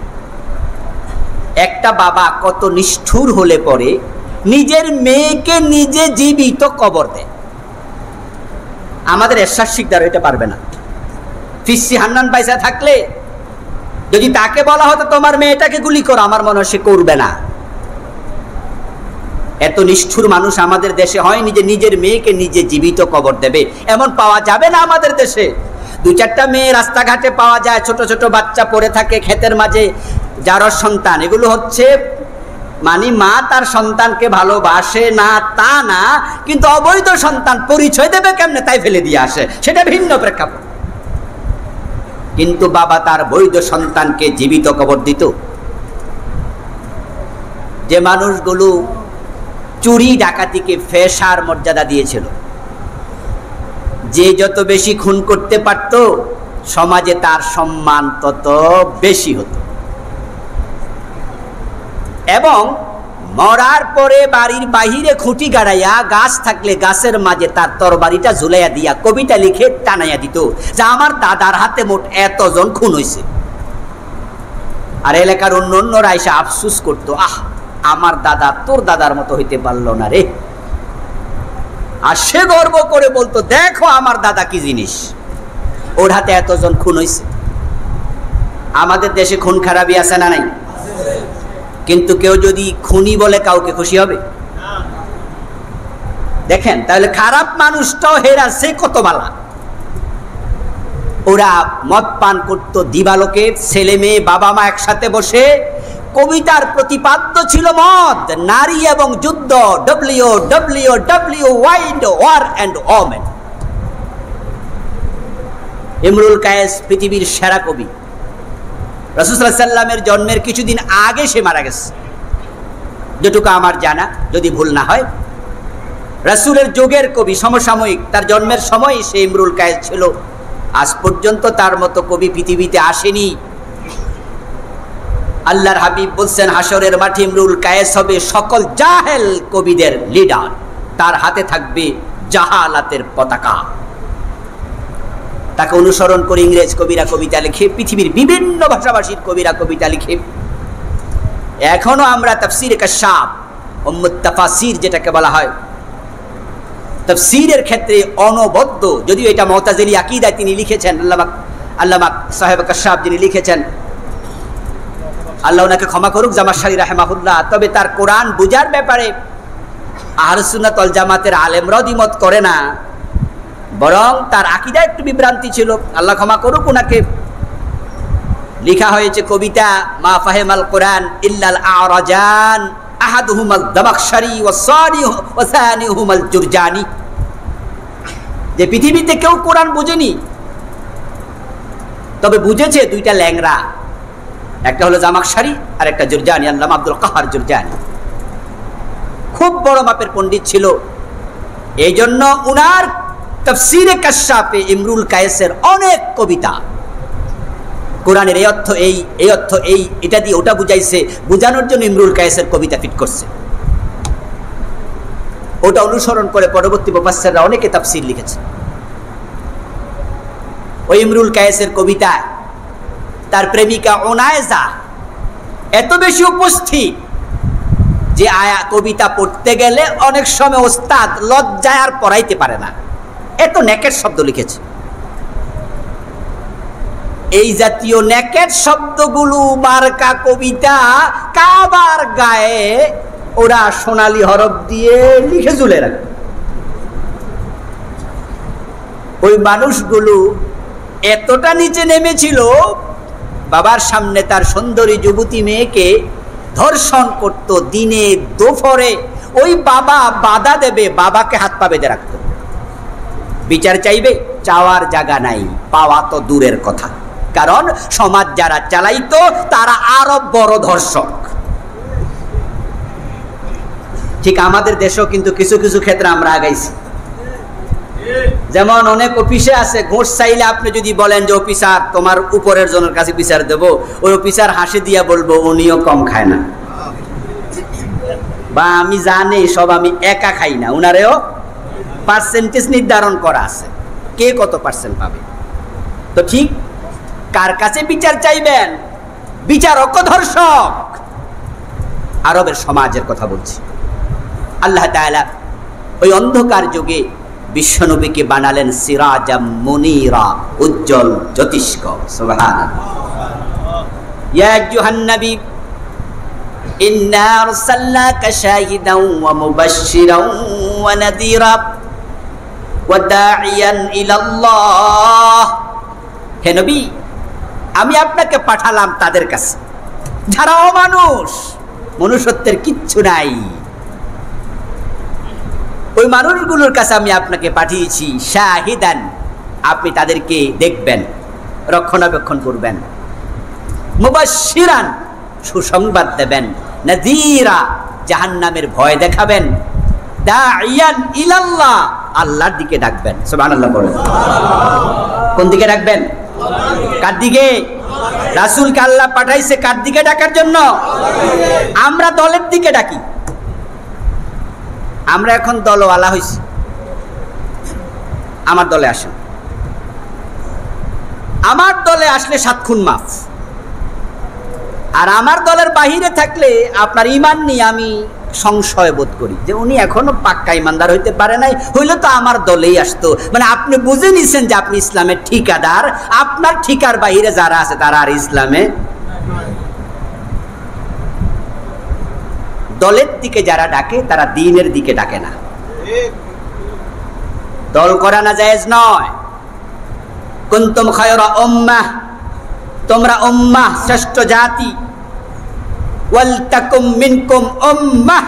একটা বাবা কত নিষ্ঠুর হলে পরে নিজের মেয়েকে নিজে জীবিত কবর দেয়। আমাদের এরশাদ শিকদার এটা পারবে না। ফিসি হান্নান পয়সা থাকলে যদি তাকে বলা হতো তোমার মেয়েটাকে গুলি করো, আমার মনে হয় সে করবে না। এত নিষ্ঠুর মানুষ আমাদের দেশে হয়নি যে নিজের মেয়েকে নিজে জীবিত কবর দেবে, এমন পাওয়া যাবে না আমাদের দেশে। দুই চারটা মেয়ে রাস্তাঘাটে পাওয়া যায়, ছোট ছোট বাচ্চা পড়ে থাকে ক্ষেতের মাঝে, যার সন্তান। এগুলো হচ্ছে মানে মা তার সন্তানকে ভালোবাসে না তা না, কিন্তু অবৈধ সন্তান, পরিচয় দেবে কেমনে তাই ফেলে দিয়ে আসে, সেটা ভিন্ন প্রেক্ষাপট। কিন্তু বাবা তার বৈধ সন্তানকে জীবিত কবর দিত। যে মানুষগুলো চুরি ডাকাতিকে পেশার মর্যাদা দিয়েছিল, যে যত বেশি খুন করতে পারত সমাজে তার সম্মান তত বেশি হতো। এবং মরার পরে বাড়ির বাহিরে খুঁটি গাড়াইয়া গাছ থাকলে গাছের মাঝে তার তরবারিটা ঝুলাইয়া দিয়া কবিতা লিখে টানাইয়া দিত যে আমার দাদার হাতে মোট এতজন খুন হয়েছে। আর এলাকার অন্য অন্যরা এসে আফসুস করতো, আহ আমার দাদা তোর দাদার মতো হইতে পারলো না রে। আর সে গর্ব করে বলতো দেখো আমার দাদা কি জিনিস, ওর হাতে এতজন খুন হয়েছে। আমাদের দেশে খুন খারাপই আছে না নাই? কিন্তু কেউ যদি খুনি বলে কাউকে খুশি হবে? দেখেন তাহলে খারাপ মানুষটাও হেরা সে কত বালা। ওরা মদ পান করতো দিবালোকে, ছেলে মেয়ে বাবা মা একসাথে বসে, কবিতার প্রতিপাদ্য ছিল মদ, নারী এবং যুদ্ধ, WWW war and women. Imrul Kayes পৃথিবীর সেরা কবি। রাসূল সাল্লাল্লাহু আলাইহি ওয়াসাল্লামের জন্মের কিছুদিন আগে সে মারা গেছে, যেটুকু আমার জানা, যদি ভুল না হয়। রাসূলের যুগের কবি, সমসাময়িক, তার জন্মের সময় সে ইমরুল কায়েস ছিল। আজ পর্যন্ত তার মতো কবি পৃথিবীতে আসেনি। আল্লাহর হাবিব বলছেন হাসরের মাঠে ইমরুল কায়েস হবে সকল জাহেল কবিদের লিডার, তার হাতে থাকবে জাহালাতের পতাকা। তাকে অনুসরণ করে ইংরেজ কবিরা কবিতা লিখে, পৃথিবীর বিভিন্ন ভাষাভাষীর কবিরা কবিতা লিখে। এখনো আমরা তাফসীরে কাশাফ, উম্মুত তাফাসির যেটাকে বলা হয়, তাফসীরের ক্ষেত্রে অনবদ্য, যদিও এটা মুতাজিলি আকীদায় তিনি লিখেছেন, আল্লামা সাহেব কাশাফ যিনি লিখেছেন, আল্লাহ ওনাকে ক্ষমা করুক, জামাশারি রাহিমাহুল্লাহ। তবে তার কোরআন বুঝার ব্যাপারে আহলুস সুন্নাত ওয়াল জামাতের আলেমরাও দ্বিমত করে না, বরং তার আকীদা একটু বিভ্রান্তি ছিল, আল্লাহ ক্ষমা করুক ওনাকে। লেখা হয়েছে কবিতা, মা ফাহিমাল কোরআন ইল্লাল আরাজান আহাদুহুমাল দামাখশারি ওয়া সানিহুমাল জুরজানি, যে পৃথিবীতে কেউ কোরআন বুঝেনি, তবে বুঝেছে দুইটা ল্যাংড়া, একটা হলো জামাখশারি আর একটা জুরজানি, আল্লামা আব্দুল কাহার জুরজানি। খুব বড় মাপের পণ্ডিত ছিল, এই জন্য উনার তাফসীরে কাশাফে ইমরুল কায়েসের অনেক কবিতা, কোরআনের এই অর্থ এই, এই অর্থ এই, এটা দিয়ে ওটা বুঝাইছে, বুঝানোর জন্য ইমরুল কায়েসের কবিতা ফিট করছে। ওটা অনুসরণ করে পরবর্তী মুফাসসিররা অনেকে তাফসীর লিখেছে। ওই ইমরুল কায়েসের কবিতায় তার প্রেমিকা ওনায়েজা এত বেশি উপস্থিত যে আয়া কবিতা পড়তে গেলে অনেক সময় ওস্তাদ লজ্জায় আর পড়াইতে পারে না, এত নেকেট শব্দ লিখেছে। এই জাতীয় নেকেট শব্দগুলো মার্কা কবিতা কাবার গায়ে ওরা সোনালী হরফ দিয়ে লিখে ঝুলে রাখে। ওই মানুষগুলো এতটা নিচে নেমেছিল, বাবার সামনে তার সুন্দরী যুবতী মেয়েকে ধর্ষণ করত দিনে দুপুরে। ওই বাবা বাধা দেবে, বাবাকে হাত পা বেঁধে রাখত। বিচার চাইবে, চাওয়ার জায়গা নাই, পাওয়া তো দূরের কথা, কারণ সমাজ যারা চালাইতো তারা আরো বড় ধর্ষক। ঠিক আমাদের দেশেও কিন্তু কিছু কিছু ক্ষেত্রে আমরা আগাইছি। যেমন অনেক অফিসে আছে, ঘোষ চাইলে আপনি যদি বলেন যে অফিসার তোমার উপরের জনের কাছে বিচার দেবো, ওই অফিসার হাসি দিয়া বলবো উনিও কম খায় না, বা আমি জানি সব আমি একা খাই না, উনারেও পার্সেন্টেজ নির্ধারণ করা আছে কে কত পার্সেন্ট পাবে। তো ঠিক কার কাছে বিচার চাইবেন? বিচারক ধর্ষক। আরবের সমাজের কথা বলছি। আল্লাহ তাআলা ওই অন্ধকার যুগে বিশ্বনবীকে বানালেন সিরাজাম মুনীরা, উজ্জ্বল জ্যোতিষ্ক। সুবহানাল্লাহ। ইয়া আইয়ুহান নবী ইন্না আরসালনাকা শাহিদান ওয়া মুবাশশিরান ওয়া নাযীরা ওয়া দাঈয়ান ইলাল্লাহ। হে নবী, আমি আপনাকে পাঠালাম তাদের কাছে যারা অমানুষ, মনুষ্যত্বের কিচ্ছু নাই, ওই মানুষগুলোর কাছে আমি আপনাকে পাঠিয়েছি। শাহিদান, আপনি তাদেরকে দেখবেন, রক্ষণাবেক্ষণ করবেন। মুবাশশিরান, সুসংবাদ দেবেন। নাযীরা, জাহান্নামের ভয় দেখাবেন। দাঈয়ান ইলাল্লাহ, আল্লাহর দিকে ডাকবেন। সুবহানাল্লাহ বলেন। কোন দিকে ডাকবেন? কার দিকে? রাসূলকে আল্লাহ পাঠাইছে কার দিকে ডাকার জন্য? আমরা দলের দিকে ডাকি। আমরা এখন দলওয়ালা হইছি। আমার দলে আসেন, আমার দলে আসলে 7 খুন মাফ। আর আমার দলের বাহিরে থাকলে আপনার ঈমান নিয়ে আমি সংশয় বোধ করি যে উনি এখনো পাক্কা ঈমানদার হইতে পারে নাই, হইলে তো আমার দলেই আসতো। মানে আপনি বুঝে নিছেন যে আপনি ইসলামের ঠিকাদার, আপনার ঠিকার বাহিরে যারা আছে তারা আর ইসলামে। দলের দিকে যারা ডাকে তারা দ্বীনের দিকে ডাকে না। দল করা না জায়েজ নয়। কুনতুম খায়রা উম্মাহ, তোমরা উম্মাহ, শ্রেষ্ঠ জাতি। ওয়াল তাকুম মিনকুম উম্মাহ,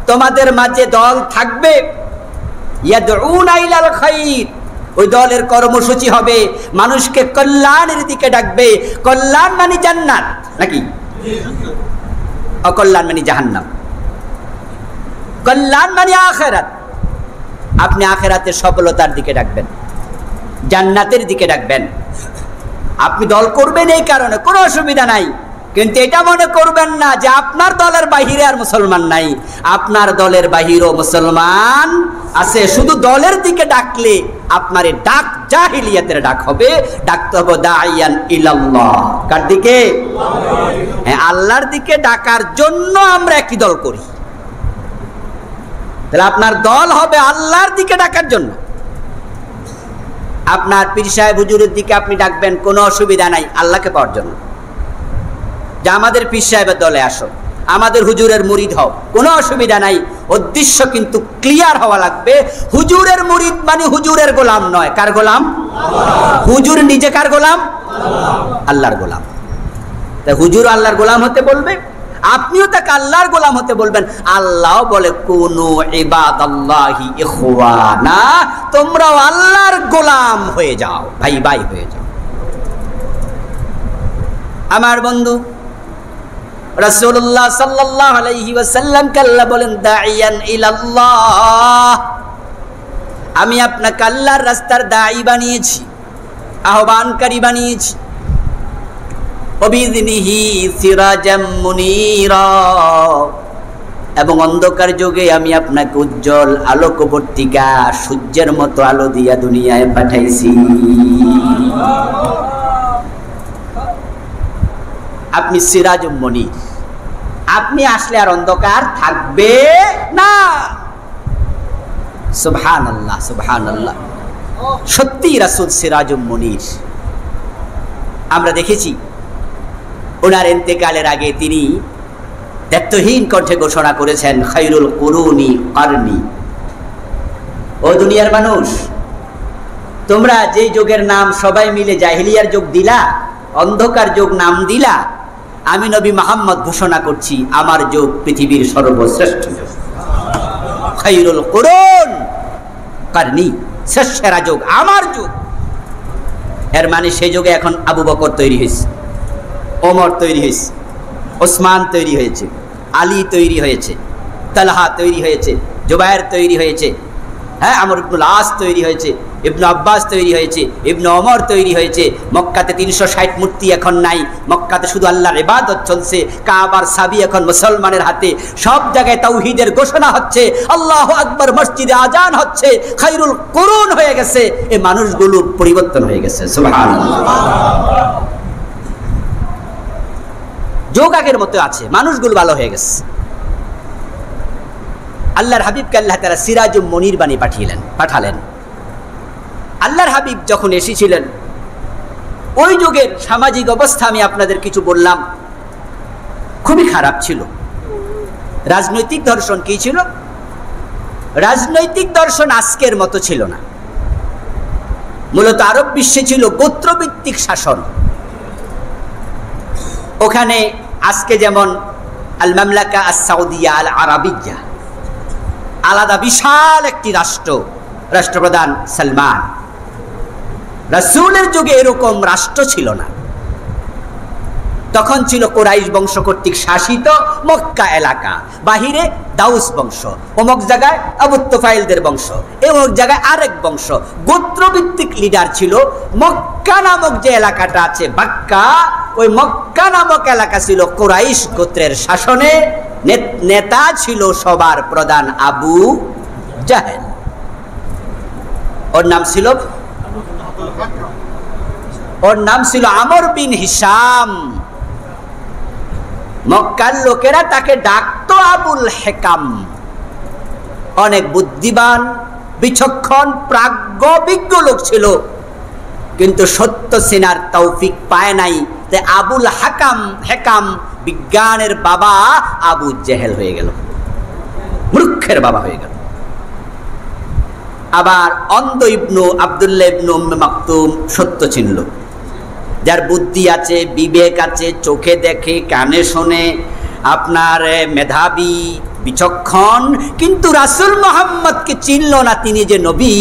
তোমাদের মাঝে দল থাকবে। ইয়াদউনা ইলাল খায়র, ওই দলের কর্মসূচি হবে মানুষকে কল্যাণের দিকে ডাকবে। কল্যাণ মানে জান্নাত নাকি? অকল্যাণ মানে জাহান্নাম। কল্যাণ মানে আখিরাত, আপনি আখিরাতের সফলতার দিকে ডাকবেন, জান্নাতের দিকে ডাকবেন। আপনি দল করবেন এই কারণে, কোনো অসুবিধা নাই, কিন্তু এটা মনে করবেন না যে আপনার দলের বাহিরে আর মুসলমান নাই। আপনার দলের বাহিরেও মুসলমান আছে। শুধু দলের দিকে ডাকলে আপনার এই ডাক জাহিলিয়াতের ডাক হবে। ডাকতে হবে দাঈয়ান ইলাল্লাহ। কার দিকে? হ্যাঁ, আল্লাহর দিকে ডাকার জন্য আমরা একই দল করি। তাহলে আপনার দল হবে আল্লাহর দিকে ডাকার জন্য। আপনার পীর সাহেব হুজুরের দিকে আপনি ডাকবেন, কোনো অসুবিধা নাই, আল্লাহকে পাওয়ার জন্য। যে আমাদের পীর সাহেবের দলে আসো, আমাদের হুজুরের মুরিদ হও, কোনো অসুবিধা নাই। উদ্দেশ্য কিন্তু ক্লিয়ার হওয়া লাগবে। হুজুরের মুরিদ মানে হুজুরের গোলাম নয়। কার গোলাম? হুজুর নিজে কার গোলাম? আল্লাহর গোলাম। তাই হুজুর আল্লাহর গোলাম হতে বলবে, আপনিও তাকে আল্লাহর গোলাম হতে বলবেন। আল্লাহ বলে কুনু ইবাদাল্লাহি ইখওয়ানা, তোমরাও আল্লাহর গোলাম হয়ে যাও, ভাই ভাই হয়ে যাও। আমার বন্ধু রাসূলুল্লাহ সাল্লাল্লাহু আলাইহি ওয়াসাল্লাম আল্লাহ বলেন দাঈয়ান ইলাল্লাহ, আমি আপনাকে আল্লাহর রাস্তার দাঈ বানিয়েছি, আহ্বানকারী বানিয়েছি। ওবিযনিহি সিরাজাম মুনীরা, এবং অন্ধকার যুগে আমি আপনাকে উজ্জ্বল আলোকবর্তিকা, সূর্যের মতো আলো দিয়া দুনিয়ায় পাঠাইছি। আপনি সিরাজুম মুনীর, আপনি আসলে আর অন্ধকার থাকবে না। সুবহানাল্লাহ, সুবহানাল্লাহ। সত্যি রাসূল সিরাজুম মুনীর। আমরা দেখেছি ওনার ইন্তেকালের আগে তিনি দায়িত্বহীন কণ্ঠে ঘোষণা করেছেন খায়রুল কুরুনি কারনি। ও দুনিয়ার মানুষ, তোমরা যেই যুগের নাম সবাই মিলে জাহিলিয়ার যুগ দিলা, অন্ধকার যুগ নাম দিলা, আমি নবী মুহাম্মদ ঘোষণা করছি আমার যুগ পৃথিবীর সর্বশ্রেষ্ঠ যুগ। খায়রুল কুরুন কারনি, সেরা যুগ আমার যুগ। এর মানে সেই যুগে এখন আবু বকর তৈরি হয়েছে, ওমর তৈরি হয়েছে, ওসমান তৈরি হয়েছে, আলী তৈরি হয়েছে, তালহা তৈরি হয়েছে, জুবায়ের তৈরি হয়েছে, হ্যাঁ, আমর ইবনুল আস তৈরি হয়েছে, ইবনু আব্বাস তৈরি হয়েছে, ইবনু ওমর তৈরি হয়েছে। মক্কাতে 360 মূর্তি এখন নাই, মক্কাতে শুধু আল্লাহর ইবাদত চলছে। কাবার চাবি এখন মুসলমানের হাতে। সব জায়গায় তাওহীদের ঘোষণা হচ্ছে, আল্লাহু আকবার, মসজিদে আজান হচ্ছে, খায়রুল কুরুন হয়ে গেছে। এই মানুষগুলো পরিবর্তন হয়ে গেছে, সুবহানাল্লাহ। যোগ আগের মতো আছে, মানুষগুলো ভালো হয়ে গেছে। আল্লাহর হাবিবকে আল্লাহ তাআলা সিরাজুম মুনির বাণী পাঠালেন। আল্লাহর হাবিব যখন এসেছিলেন, ওই যুগের সামাজিক অবস্থা আমি আপনাদের কিছু বললাম, খুবই খারাপ ছিল। রাজনৈতিক দর্শন কি ছিল? রাজনৈতিক দর্শন আজকের মতো ছিল না। মূলত আরব বিশ্বে ছিল গোত্রভিত্তিক শাসন। ওখানে আজকে যেমন আল মামলাকা আস সাউদিয়া আল আরাবিয়া, আলাদা বিশাল একটি রাষ্ট্রপ্রধান সালমান। রাসূলের যুগে এরকম রাষ্ট্র ছিল না। তখন ছিল কুরাইশ বংশ কর্তৃক শাসিত মক্কা এলাকা, বাহিরে দাউস বংশ, অমুক জায়গায় আবু তুফাইলদের বংশ, অমুক জায়গায় আরেক বংশ। গোত্রভিত্তিক লিডার ছিল। মক্কা নামক যে এলাকাটা আছে বাক্কা, ওই মক্কা নামক এলাকা ছিল কুরাইশ গোত্রের শাসনে। নেতা ছিল সবার প্রধান আবু জাহেল। ওর নাম ছিল আমর বিন হিশাম। মক্কার লোকেরা তাকে ডাকতো আবুল হেকাম। অনেক বুদ্ধিমান, বিচক্ষণ, প্রাজ্ঞ লোক ছিল, কিন্তু সত্য চেনার তৌফিক পায় নাই। তাই আবুল হেকাম বিজ্ঞানের বাবা আবু জেহেল হয়ে গেল, মূর্খের বাবা হয়ে গেল। আবার অন্ধ ইবনু আব্দুল্লাহ ইবনু উম্মে মাকতুম সত্য চিনল। যার বুদ্ধি আছে, বিবেক আছে, চোখে দেখে, কানে শোনে, আপনার মেধাবী, বিচক্ষণ, কিন্তু রাসূল মুহাম্মদকে চিনল না তিনি যে নবী।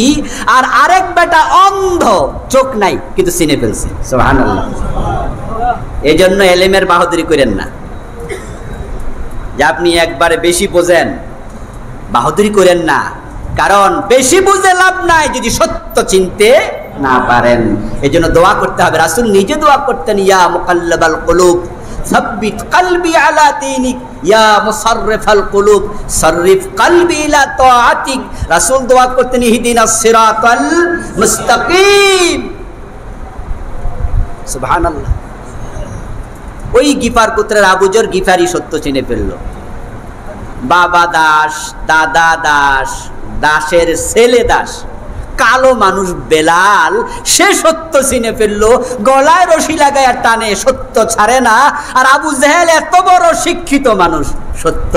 আর আরেক বেটা অন্ধ, চোখ নাই কিন্তু চিনে ফেলছে, সুবহানাল্লাহ। এই জন্য এলেমের বাহাদুরি করেন না যে আপনি একবারে বেশি বোঝেন, বাহাদুরি করেন না। কারণ বেশি বুঝে লাভ নাই যদি সত্য চিনতে না পারেন। এই জন্য দোয়া করতে হবে। রাসূল নিজে দোয়া করতেন, ইয়া মুকাল্লিবাল কুলুব সাব্বিত কলবি আলা দীনিক, ইয়া মুসাররিফাল কুলুব সাররিফ কলবি ইলা তাআতিক। রাসূল দোয়া করতেন, ইহদিনাস সিরাতাল মুস্তাকিম। সুবহানাল্লাহ। ওই গিফার গোত্রের আবু যর গিফারি সত্য চিনে ফেলল। বাবা দাস, দাদা দাস, দাসের ছেলে দাস, কালো মানুষ বেলাল, সে সত্য চিনে ফেললো। গলায় রশি লাগায় টানে, সত্য ছাড়ে না। আর আবু জেহেল এত বড় শিক্ষিত মানুষ, সত্য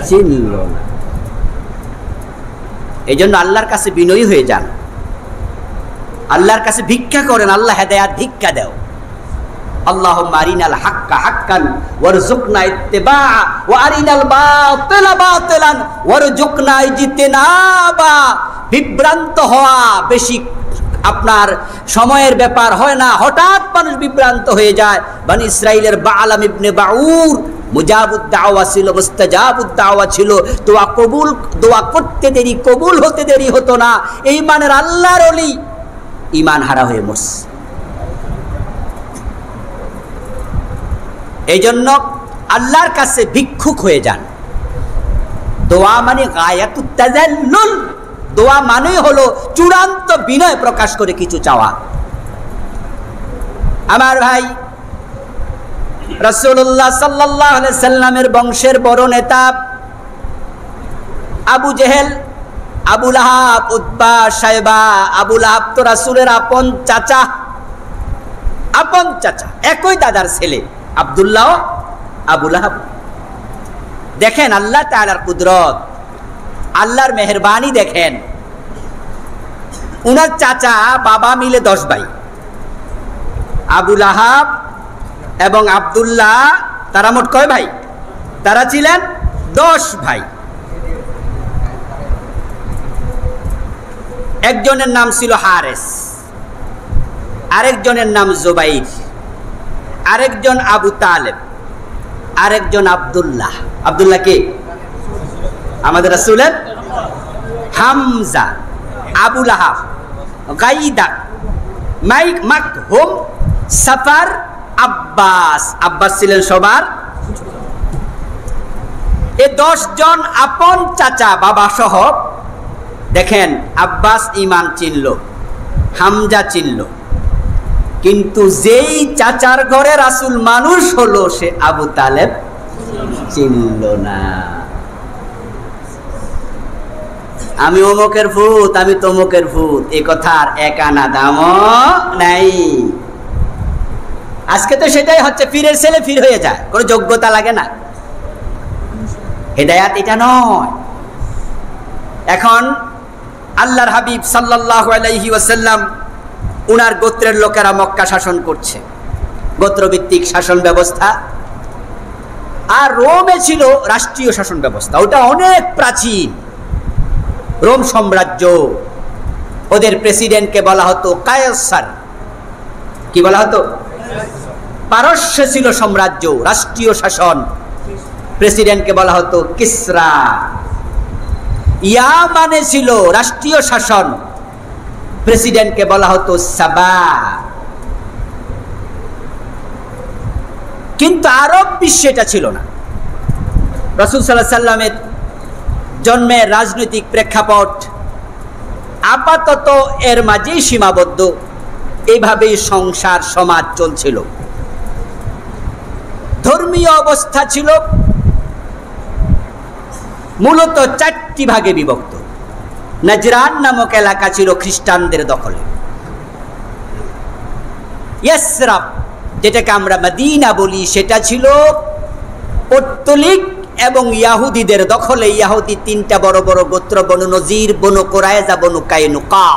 চিনল না। এই জন্য আল্লাহর কাছে বিনয়ী হয়ে যান, আল্লাহর কাছে ভিক্ষা করেন, আল্লাহ হেদায়াত ভিক্ষা দাও। আল্লাহুম্মা আরিনাল হাক্কা হাক্কান ওয়ারযুকনা ইত্তিবাআ ওয়া আরিনাল বাতিলা বাতিলান ওয়ারযুকনা ইজতিনাবা। বিভ্রান্ত হওয়া বেশি আপনার সময়ের ব্যাপার হয় না, হঠাৎ মানুষ বিভ্রান্ত হয়ে যায়। বনি ইসরাইলের বালাম ইবনে বাউর মুজাবুদ দাওয়া ছিল, মুস্তাজাবুদ দাওয়া ছিল। দোয়া করতে দেরি, কবুল হতে দেরি হতো না। এই মানের আল্লাহর ওলি ঈমান হারা হয়ে মরছে। এই জন্য আল্লাহর কাছে ভিক্ষুক হয়ে যান। দোয়া মানে গায়াতুত তাযাল্লুল, দোয়া মানে হলো চূড়ান্ত বিনয় প্রকাশ করে কিছু চাওয়া। আমার ভাই, রাসূলুল্লাহ সাল্লাল্লাহু আলাইহি সাল্লামের বংশের বড় নেতা আবু জেহেল, আবু লাহাব, উতবা, শায়বা। আবু লাহাব তো রাসূলের আপন চাচা, একই দাদার ছেলে। আব্দুল্লাহ, আবু লাহাব। দেখেন আল্লাহ তাআলার কুদরত, আল্লাহর মেহেরবানি দেখেন। উনার চাচা বাবা মিলে 10 ভাই। আবু লাহাব এবং আব্দুল্লাহ, তারা মোট কয় ভাই? তারা ছিলেন 10 ভাই। একজনের নাম ছিল হারেস, আরেকজনের নাম জুবাইর, আরেকজন আবু তালেব, আরেকজন আব্দুল্লাহ। আব্দুল্লাহ কে? আমাদের রাসূলের হামজা, আবু লাহাব, গাইদা, মাকহুম, সাফার, আব্বাস। আব্বাস ছিলেন সবার। এই 10 জন আপন চাচা বাবা সহ, দেখেন আব্বাস ঈমান চিনল, হামজা চিনল, কিন্তু যেই চাচার ঘরে রাসূল মানুষ হলো সে আবু তালেব চিনল না। আমি অমুকের ভূত, আমি তমুকের ভূত, এই কথার এক আনা দামও নাই। আজকে তো সেটাই হচ্ছে, পীরের ছেলে পীর হয়ে যায়, কোনো যোগ্যতা লাগে না। হেদায়াত এটা নয়। এখন আল্লাহর হাবিব সাল্লাল্লাহু আলাইহি ওয়াসাল্লাম, উনার গোত্রের লোকেরা মক্কা শাসন করছে, গোত্রভিত্তিক শাসন ব্যবস্থা। আর রোমে ছিল রাষ্ট্রীয় শাসন ব্যবস্থা, ওটা অনেক প্রাচীন। রোম সাম্রাজ্য, ওদের প্রেসিডেন্টকে বলা হতো কায়সার। কি বলা হতো? পারস্যে ছিল সাম্রাজ্য, রাষ্ট্রীয় শাসন, প্রেসিডেন্টকে বলা হতো কিসরা। ইয়ামানে ছিল রাষ্ট্রীয় শাসন, প্রেসিডেন্টকে বলা হতো সাবা। কিন্তু আরব বিশ্বে এটা ছিল না। রাসূল সাল্লাল্লাহু আলাইহি সাল্লামের জন্মের রাজনৈতিক প্রেক্ষাপট আপাতত এর মাঝেই সীমাবদ্ধ। এইভাবেই সংসার সমাজ চলছিল। ধর্মীয় অবস্থা ছিল মূলত 4টি ভাগে বিভক্ত। নাজরান নামক এলাকা ছিল খ্রিস্টানদের দখলে। ইয়াসরাব, যেটাকে আমরা মদিনা বলি, সেটা ছিল পৌত্তলিক এবং ইয়াহুদিদের দখলে। ইয়াহুদি 3টা বড় বড় গোত্র, বনু নজির, বনু কুরাইজা, বনু কায়নুকা।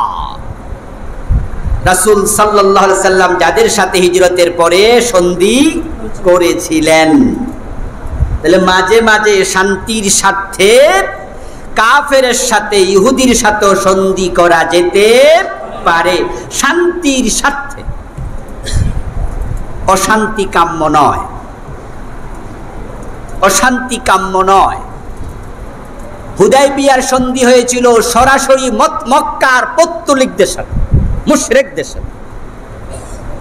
রাসূল সাল্লাল্লাহু আলাইহি সাল্লাম যাদের সাথে হিজরতের পরে সন্ধি করেছিলেন। তাহলে মাঝে মাঝে শান্তির স্বার্থে কাফেরের সাথে, ইহুদির সাথেও সন্ধি করা যেতে পারে, শান্তির স্বার্থে। অশান্তি কাম্য নয়, অশান্তি কাম্য নয়। হুদায়বিয়ার সন্ধি হয়েছিল সরাসরি মক্কার পৌত্তলিকদের সাথে, মুশরিকদের সাথে।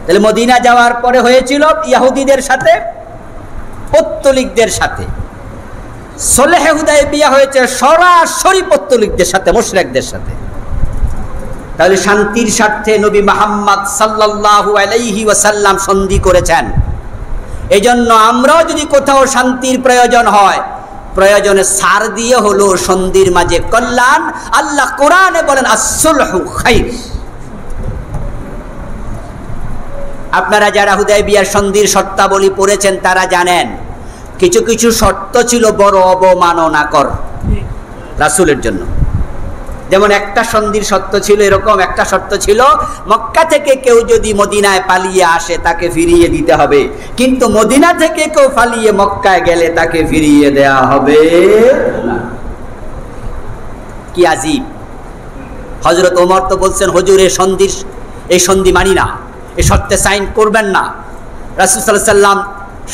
তাহলে মদিনা যাওয়ার পরে হয়েছিল ইহুদিদের সাথে, পৌত্তলিকদের সাথে। সলহে হুদায়বিয়া হয়েছে সরাসরি পৌত্তলিকদের সাথে, মুশরিকদের সাথে। তাহলে শান্তির স্বার্থে নবী মুহাম্মদ সাল্লাল্লাহু আলাইহি ওয়াসাল্লাম সন্ধি করেছেন। এজন্য আমরাও যদি কোথাও শান্তির প্রয়োজন হয়, প্রয়োজনে সার দিয়ে হলো সন্ধির মাঝে কল্যাণ। আল্লাহ কোরআনে বলেন আস-সুলহু খাইর। আপনারা যারা হুদায়বিয়ার সন্ধির শর্তাবলী পড়েছেন তারা জানেন কিছু কিছু শর্ত ছিল বড় অবমাননাকর রাসূলের জন্য। যেমন একটা সন্ধির শর্ত ছিল এরকম, একটা শর্ত ছিল মক্কা থেকে কেউ যদি মদিনায় পালিয়ে আসে তাকে ফিরিয়ে দিতে হবে, কিন্তু মদিনা থেকে কেউ পালিয়ে মক্কায় গেলে তাকে ফিরিয়ে দেয়া হবে না। কি আজীব! হযরত ওমর তো বলছেন, হুজুর এই সন্ধি মানি না, এই শর্তে সাইন করবেন না। রাসূল সাল্লাল্লাহু আলাইহি সাল্লাম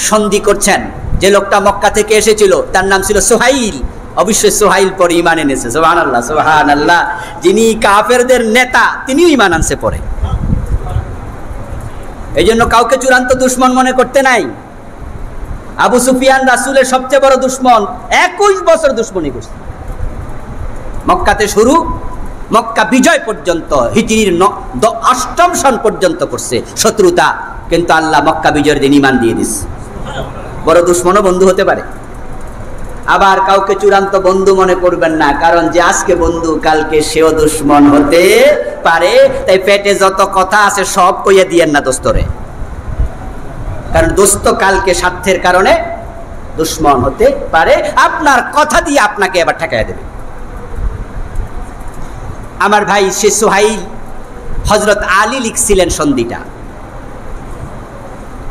সন্ধি করছেন। যে লোকটা মক্কা থেকে এসেছিল তার নাম ছিল সুহাইল। অবশ্যই সুহাইল পরে ঈমান এনেছে। সুবহানাল্লাহ, সুবহানাল্লাহ। যিনি কাফেরদের নেতা তিনিও ঈমান আনছে পরে। এই জন্য কাউকে চূড়ান্ত দুশমন মনে করতে নাই। আবু সুফিয়ান রাসূলের সবচেয়ে বড় দুশমন, 21 বছর দুশমনি করছে। মক্কাতে শুরু, মক্কা বিজয় পর্যন্ত, হিজরির 8ম সন পর্যন্ত করছে শত্রুতা, কিন্তু আল্লাহ মক্কা বিজয়ের দিন ঈমান দিয়ে দিয়েছে। বড় দুশমনও বন্ধু হতে পারে। আবার কাউকে চূড়ান্ত বন্ধু মনে করবেন না, কারণ যে আজকে বন্ধু কালকে সেও দুশমন হতে পারে। তাই পেটে যত কথা আছে সব কইয়া দিয়েন না দোস্তরে, কারণ দোস্ত কালকে স্বার্থের কারণে দুশমন হতে পারে। আপনার কথা দিয়ে আপনাকে আবার ঠেকাইয়া দেবে। আমার ভাই সে সুহাইল, হযরত আলী লিখছিলেন সন্ধিটা।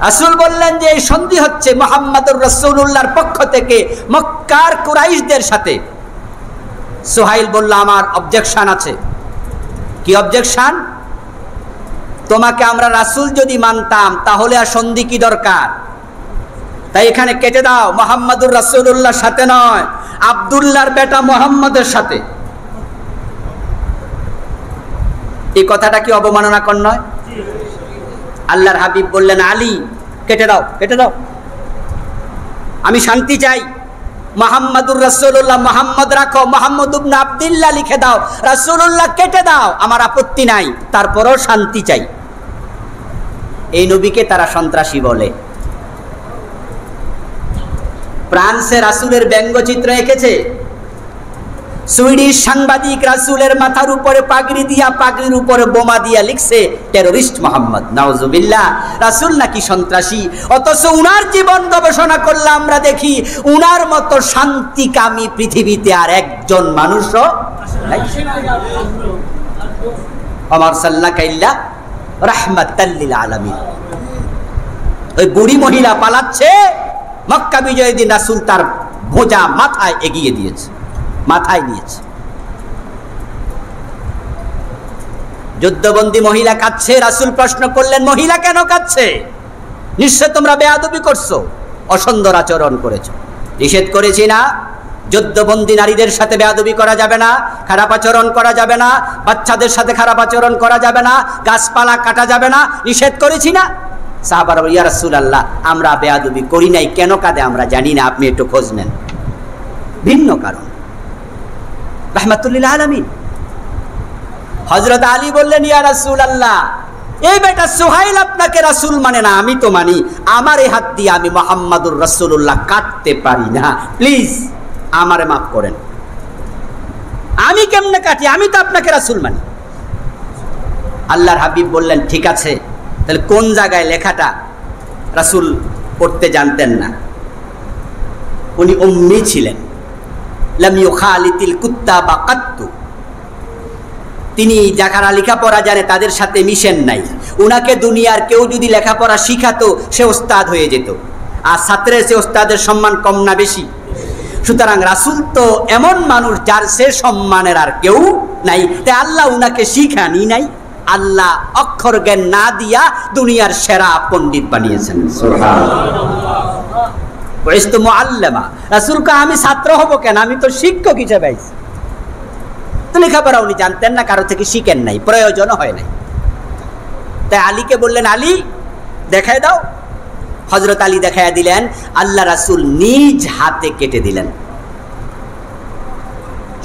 রাসূল বললেন যে এই সন্ধি হচ্ছে মুহাম্মদুর রাসূলুল্লাহর পক্ষ থেকে মক্কার কুরাইশদের সাথে। সুহাইল বলল, আমার অবজেকশন আছে। কি অবজেকশন? তোমাকে আমরা রাসূল যদি মানতাম তাহলে আর সন্ধি কি দরকার? তাই এখানে কেটে দাও, মুহাম্মদুর রাসূলুল্লাহর সাথে নয়, আব্দুল্লাহর বেটা মুহাম্মদের সাথে। এই কথাটা কি অবমাননাকর নয়? আল্লাহর হাবিব বললেন, আলী কেটে দাও, কেটে দাও, আমি শান্তি চাই। মুহাম্মাদুর রাসূলুল্লাহ, মুহাম্মদ রাখো, মুহাম্মদ ইবনে আব্দুল্লাহ লিখে দাও, রাসূলুল্লাহ কেটে দাও, আমার আপত্তি নাই, তারপরও শান্তি চাই। এই নবীকে তারা সন্ত্রাসী বলে। ফ্রান্সে রাসূলের ব্যঙ্গচিত্র এঁকেছে। সুইডিশ সাংবাদিক রাসূলের মাথার উপরে পাগড়ি দিয়া, পাগড়ির উপরে বোমা দিয়া লিখছে টেররিস্ট মোহাম্মদ, নাউজুবিল্লাহ। রাসূল নাকি সন্ত্রাসী, অথচ উনার জীবন গবেষণা করলে আমরা দেখি উনার মতো শান্তিকামী পৃথিবীতে আর একজন মানুষও নাই। ওয়া আরসালনাকা ইল্লা রাহমাতাল লিল আলামিন। ওই বুড়ি মহিলা পালাচ্ছে, মক্কা বিজয়ের দিন রাসূল তার ভোজা মাথায় এগিয়ে দিয়েছে, মাথায় নিয়েছে। যুদ্ধবন্দী মহিলা কাঁদছে, রাসূল প্রশ্ন করলেন, মহিলা কেন কাঁদছে? নিশ্চয় তোমরা বেয়াদবি করছো, অসুন্দর আচরণ করেছো। নিষেধ করেছি না? যুদ্ধবন্দী নারীদের সাথে বেয়াদবি করা যাবে না, খারাপ আচরণ করা যাবে না, বাচ্চাদের সাথে খারাপ আচরণ করা যাবে না, গাছপালা কাটা যাবে না, নিষেধ করেছি না? সাহাবারা বললেন, ইয়া রাসূলুল্লাহ, আমরা বেয়াদবি করি নাই, কেন কাঁদে আমরা জানি না, আপনি একটু খোঁজ নেন। ভিন্ন কারণ, রাহমাতুল লিল আলামিন। হযরত আলী বললেন, ইয়া রাসূলুল্লাহ, এই বেটা সুহাইল আপনাকে রাসূল মানে না, আমি তো মানি, আমার এই হাত দিয়ে আমি মুহাম্মাদুর রাসূলুল্লাহ কাটতে পারি না, প্লিজ আমারে মাফ করেন। আমি কেমনে কাটি, আমি তো আপনাকে রাসূল মানি। আল্লাহর হাবিব বললেন, ঠিক আছে, তাহলে কোন জায়গায় লেখাটা? রাসূল পড়তে জানতেন না, উনি উম্মি ছিলেন। লাম ইউখালিতিল কুত্তাবা কাত্তু, তিনি যারা লেখাপড়া জানে তাদের সাথে মিশেন নাই। উনাকে দুনিয়ার কেউ যদি লেখাপড়া শিখাতো, সে ওস্তাদ হয়ে যেত, আর ছাত্রের সে ওস্তাদের সম্মান কম না বেশি? সুতরাং রাসূল তো এমন মানুষ যার সে সম্মানের আর কেউ নাই, তাই আল্লাহ উনাকে শিখানি নাই। আল্লাহ অক্ষর জ্ঞান না দিয়া দুনিয়ার সেরা পণ্ডিত বানিয়েছেন। সুবহানাল্লাহ। রাসূল কা আমি ছাত্র হব কেন, আমি তো শিক্ষক হিসেবে আইছি। তো লেখাপড়া উনি জানতেন না, কারো থেকে শিখেন নাই, প্রয়োজন হয় নাই। তাই আলীকে বললেন, আলী দেখায় দাও। হযরত আলী দেখায় দিলেন, আল্লাহ রাসূল নিজ হাতে কেটে দিলেন।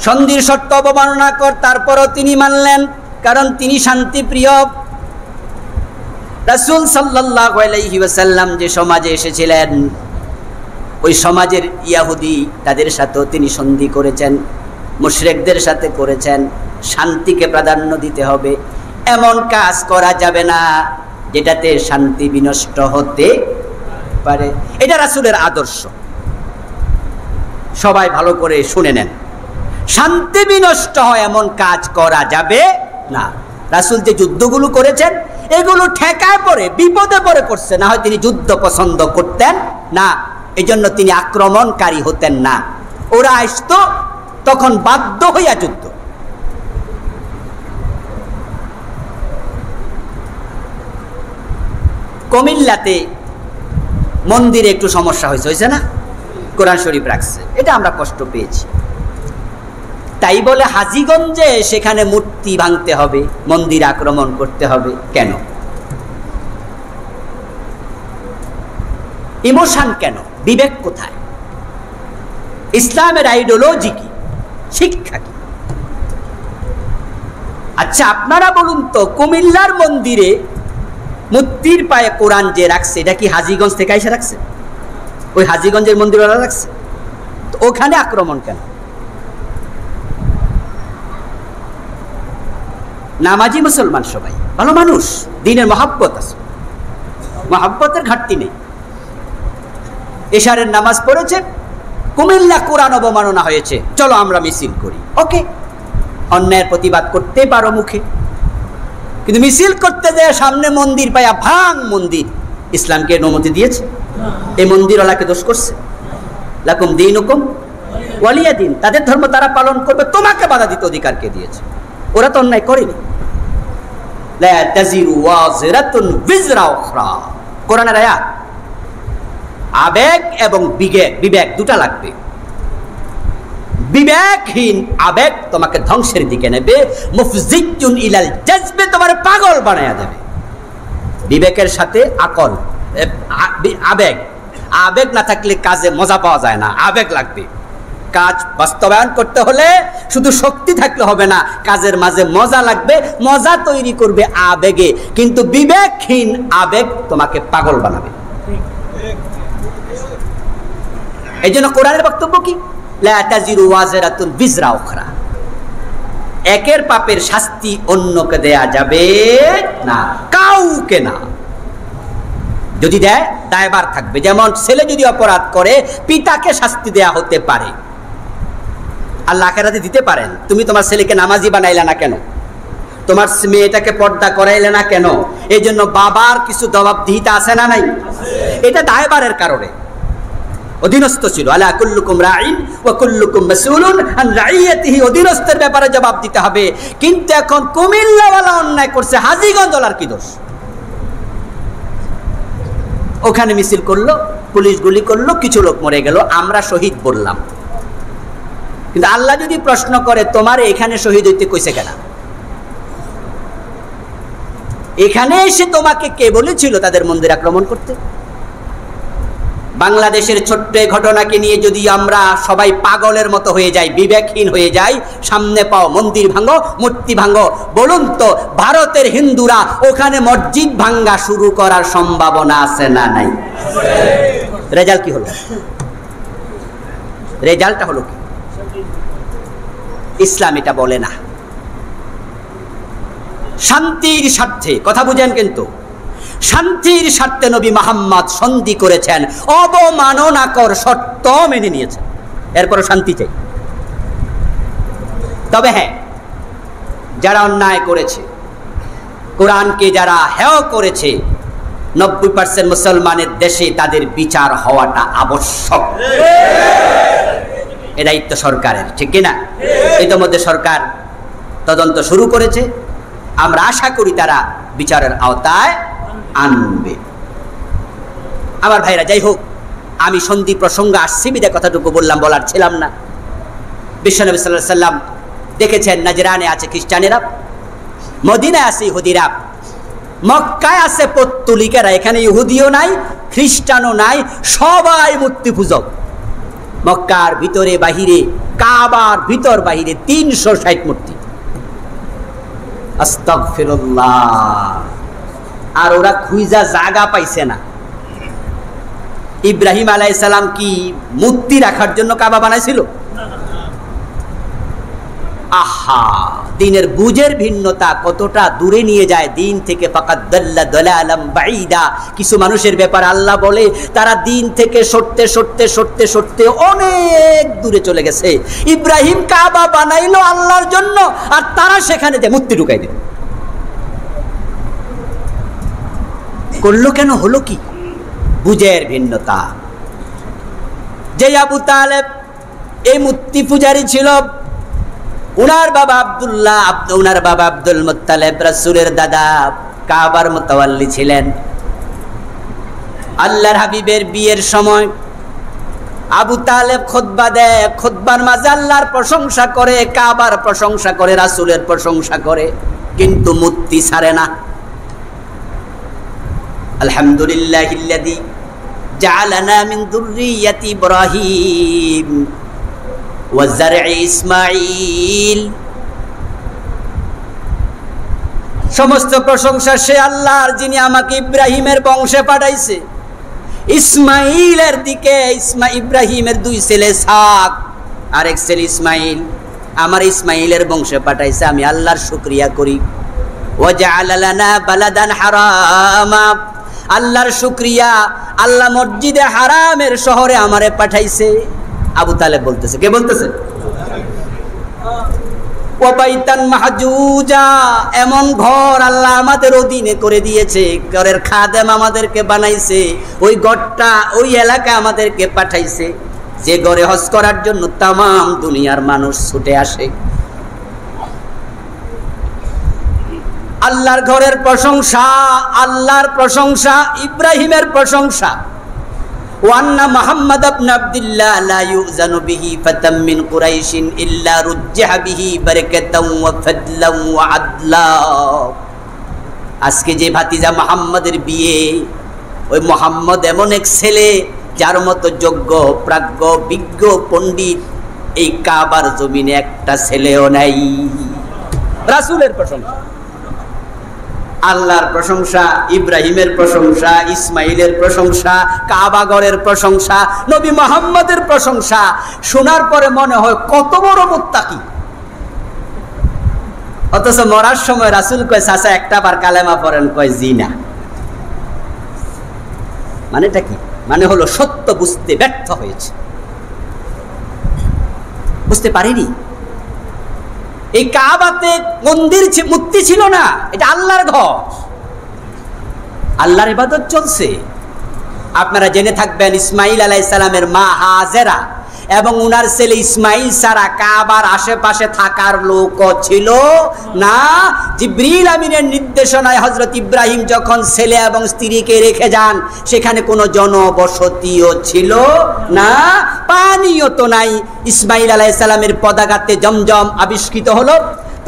সন্ধির শর্ত অবমাননা কর, তারপরও তিনি মানলেন, কারণ তিনি শান্তিপ্রিয়। রাসূল সাল্লাল্লাহু আলাইহি ওয়াসাল্লাম যে সমাজে এসেছিলেন, ওই সমাজের ইয়াহুদি তাদের সাথেও তিনি সন্ধি করেছেন, মুশরিকদের সাথে করেছেন। শান্তিকে প্রাধান্য দিতে হবে, এমন কাজ করা যাবে না যেটাতে শান্তি বিনষ্ট হতে পারে। এটা রাসূলের আদর্শ, সবাই ভালো করে শুনে নেন। শান্তি বিনষ্ট হয় এমন কাজ করা যাবে না। রাসূল যে যুদ্ধগুলো করেছেন, এগুলো ঠেকায় পড়ে, বিপদে পড়ে করছে, না হয় তিনি যুদ্ধ পছন্দ করতেন না, এজন্য তিনি আক্রমণকারী হতেন না। ওরা আসতো তখন বাধ্য হইয়া যুদ্ধ। কুমিল্লাতে মন্দিরে একটু সমস্যা হয়েছে না, কোরআন শরীফ রাখছে, এটা আমরা কষ্ট পেয়েছি। তাই বলে হাজীগঞ্জে সেখানে মূর্তি ভাঙতে হবে, মন্দির আক্রমণ করতে হবে কেন? ইমোশন কেন? বিবেক কোথায়? ইসলামের আইডিওলজি কি, শিক্ষা কি? আচ্ছা আপনারা বলুন তো, কুমিল্লার মন্দিরে মূর্তির পায়ে কোরআন যে রাখছে, এটা কি হাজীগঞ্জ থেকে এসে রাখছে? ওই হাজীগঞ্জের মন্দিরওয়ালা রাখছে? তো ওখানে আক্রমণ কেন? নামাজি মুসলমান সবাই ভালো মানুষ, দ্বীনের মহব্বত আছে, মহব্বতের ঘাটতি নেই। এশারের নামাজ পড়েছে, কুমিল্লা কোরআন অবমাননা হয়েছে, চলো আমরা মিছিল করি। ওকে, অন্যায়ের প্রতিবাদ করতে পারো মুখে, কিন্তু মিছিল করতে যায় সামনে মন্দির পায়া ভাঙ মন্দির, ইসলামকে অনুমতি দিয়েছে? এই মন্দিরওয়ালাকে দোষ করছে? লাকুম দীনুকুম ওয়ালিয়া দিন, তাদের ধর্ম তারা পালন করবে, তোমাকে বাধা দিতে অধিকার কে দিয়েছে? ওরা তো অন্যায় করেনি। লা তাজিরু ওয়াজিরাতুন বিজরা উখরা, কোরআনের আয়াত। আবেগ এবং বিবেক দুটা লাগবে। বিবেকহীন আবেগ তোমাকে ধ্বংসের দিকে নেবে, মুফজিজুন ইলাল জাজবে, তোমার পাগল বানায়া দেবে। বিবেকের সাথে আকল, আবেগ, আবেগ না থাকলে কাজে মজা পাওয়া যায় না, আবেগ লাগবে। কাজ বাস্তবায়ন করতে হলে শুধু শক্তি থাকলে হবে না, কাজের মাঝে মজা লাগবে, মজা তৈরি করবে আবেগে। কিন্তু বিবেকহীন আবেগ তোমাকে পাগল বানাবে। এই জন্য কোরআনের বক্তব্য কি? লা তাজিরু ওয়াজিরাতুন বিজরা উখরা, একের পাপের শাস্তি অন্যকে দেয়া যাবে না, কাউকে না। যদি দেয় দায়ভার থাকবে। যেমন ছেলে যদি অপরাধ করে পিতাকে শাস্তি দেয়া হতে পারে, আল্লাহ আখিরাতে দিতে পারেন। তুমি তোমার ছেলেকে নামাজি বানাইলে না কেন? তোমার মেয়েটাকে পর্দা করাইলে না কেন? এই জন্য বাবার কিছু জবাবদিহিতা আছে না নাই? এটা দায়ভারের কারণে অধীনস্থ ছিল। আলা কুল্লুকুম রাইন ওয়া কুল্লুকুম মাসউলুন আন রাইয়াতিহি, অধীনস্থের ব্যাপারে জবাব দিতে হবে। কিন্তু এখন কুমিল্লাওয়ালা অন্যায় করছে, হাজীগঞ্জ ওয়ালার কি দোষ? ওখানে মিছিল করলো, পুলিশ গুলি করলো, কিছু লোক মরে গেল, আমরা শহীদ বললাম। কিন্তু আল্লাহ যদি প্রশ্ন করে তোমার এখানে শহীদ হইতে কইছে কেন? এখানে এসে তোমাকে কে বলেছিল তাদের মন্দির আক্রমণ করতে? বাংলাদেশের ছোট্ট ঘটনাকে নিয়ে যদি আমরা সবাই পাগলের মতো হয়ে যাই, বিবেকহীন হয়ে যাই, সামনে পাও মন্দির ভাঙো, মূর্তি ভাঙো, বলুন তো ভারতের হিন্দুরা ওখানে মসজিদ ভাঙ্গা শুরু করার সম্ভাবনা আছে না নাই? রেজাল্ট কি হলো? রেজাল্টটা হলো কি? ইসলাম এটা বলে না। শান্তির স্বার্থে, কথা বুঝেন, কিন্তু শান্তির স্বার্থে নবী মুহাম্মদ সন্ধি করেছেন, অবমাননাকর শর্ত মেনে নিয়েছেন, এরপরও শান্তি চাই। তবে হ্যাঁ, যারা অন্যায় করেছে, কোরআনকে যারা হেয় করেছে, 90% মুসলমানের দেশে তাদের বিচার হওয়াটা আবশ্যক। এ দায়িত্ব সরকারের, ঠিক কিনা? ইতিমধ্যে সরকার তদন্ত শুরু করেছে, আমরা আশা করি তারা বিচারের আওতায় আনবে। আমার ভাইরা, যাই হোক, আমি সন্ধি প্রসঙ্গ আসছি বিদায় কথাটুকু বললাম, বলার ছিলাম না। বিশ্বনবী সাল্লাল্লাহু আলাইহি সাল্লাম দেখেছেন নাজরানে আছে খ্রিস্টানেরা, মদিনায় আছে ইহুদিরা, মক্কায় আছে পত্তলিকেরা, এখানে ইহুদিও নাই খ্রিস্টানও নাই, সবাই মূর্তি পূজক। মক্কার ভিতরে বাহিরে, কাবার ভিতর বাহিরে 360 মূর্তি। আস্তাগফিরুল্লাহ। আর ওরা খুঁজা জায়গা পাইছে না। ইব্রাহিম আলাইহিস সালাম কি মূর্তি রাখার জন্য কাবা বানাইছিল? আহা, দিনের বুঝের ভিন্নতা কতটা দূরে নিয়ে যায় দিন থেকে। ফাকাদ দাল্লা দালালাম বাঈদা। কিছু মানুষের ব্যাপার আল্লাহ বলে তারা দিন থেকে সরতে সরতে সরতে সরতে অনেক দূরে চলে গেছে। ইব্রাহিম কাবা বানাইলো আল্লাহর জন্য, আর তারা সেখানে যে মূর্তি ঢুকাই দিল। করলো কেন? হলো কি? বুঝের ভিন্নতা। যে আবু তালেব এই মূর্তি পূজারী ছিল, উনার বাবা আব্দুল্লাহ, উনার বাবা আব্দুল মুত্তালিব রাসূলের দাদা, কাবার মুতাওয়াল্লি ছিলেন। আল্লাহর হাবিবের বিয়ের সময় আবু তালেব খুতবা দেয়, খুতবার মাঝে আল্লাহর প্রশংসা করে, কাবার প্রশংসা করে, রাসূলের প্রশংসা করে, কিন্তু মূর্তি ছাড়ে না। আলহামদুলিল্লাহিল্লাযী জাআলানা মিন যুররিয়াতি ইব্রাহিম ওয়া যারঈ ইসমাঈল। সমস্ত প্রশংসা সে আল্লাহর, যিনি আমাকে ইব্রাহিমের বংশে পাঠাইছে, ইসমাঈলের দিকে। ইব্রাহিমের 2 ছেলে ইসহাক আর 1 ছেলে ইসমাঈল, আমার ইসমাঈলের বংশে পাঠাইছে, আমি আল্লাহর শুকরিয়া করি। ওয়া জাআলা লানা বালাদান হারামা, আল্লাহর শুকরিয়া, আল্লাহ মসজিদে হারামের শহরে আমারে পাঠাইছে। আবু তালেব বলতেছে, কে বলতেছে? ওয়া বাইতান মাহজুজা, এমন ঘর আল্লাহ আমাদের অধীনে করে দিয়েছে, ঘরের খাদেম আমাদেরকে বানাইছে, ওই ঘরটা, ওই এলাকা আমাদেরকে পাঠাইছে, যে ঘরে হজ করার জন্য তাম দুনিয়ার মানুষ ছুটে আসে। আল্লাহর ঘরের প্রশংসা, আল্লাহর প্রশংসা, ইব্রাহিমের প্রশংসা। ওয়ান্না মুহাম্মদ ইবনে আব্দুল্লাহ লা ইউযানু বিহি ফাতাম মিন কুরাইশিন ইল্লা রুজ্জিহা বিহি বারাকাতাও ওয়া ফাদলাও ওয়া আদলা। আজকে যে ভাতিজা মুহাম্মদের বিয়ে, ওই মুহাম্মদ এমন এক ছেলে যার মতো যোগ্য প্রাজ্ঞ বিজ্ঞ পণ্ডিত এই কাবার জমিনে একটা ছেলেও নাই। রাসূলের প্রশংসা, আল্লাহর প্রশংসা, ইব্রাহিমের প্রশংসা, ইসমাইলের প্রশংসা, কাবাগরের প্রশংসা, নবী মুহাম্মদের প্রশংসা শোনার পরে মনে হয় কত বড় মুত্তাকি। অথচ মরার সময় রাসূল কয় চাচা একটা বার কালেমা পড়েন, কয় জি না। মানেটা কি? মানে হলো সত্য বুঝতে ব্যর্থ হয়েছে, বুঝতে পারিনি। এই কাবাতে মন্দির মূর্তি ছিল না, এটা আল্লাহর ঘর, আল্লাহর ইবাদত চলছে। আপনারা জেনে থাকবেন ইসমাইল আলাইহিস সালামের মা হাজেরা এবং উনার ছেলে ইসমাইল ছাড়া কাবার আশেপাশে থাকার লোকও ছিল না। জিবরিল আমিনের নির্দেশনায় হযরত ইব্রাহিম যখন ছেলে এবং স্ত্রীকে রেখে যান, সেখানে কোনো জনবসতিও ছিল না, পানিও তো নাই। ইসমাইল আলাইহিস সালামের পদাঘাতে জমজম আবিষ্কৃত হলো,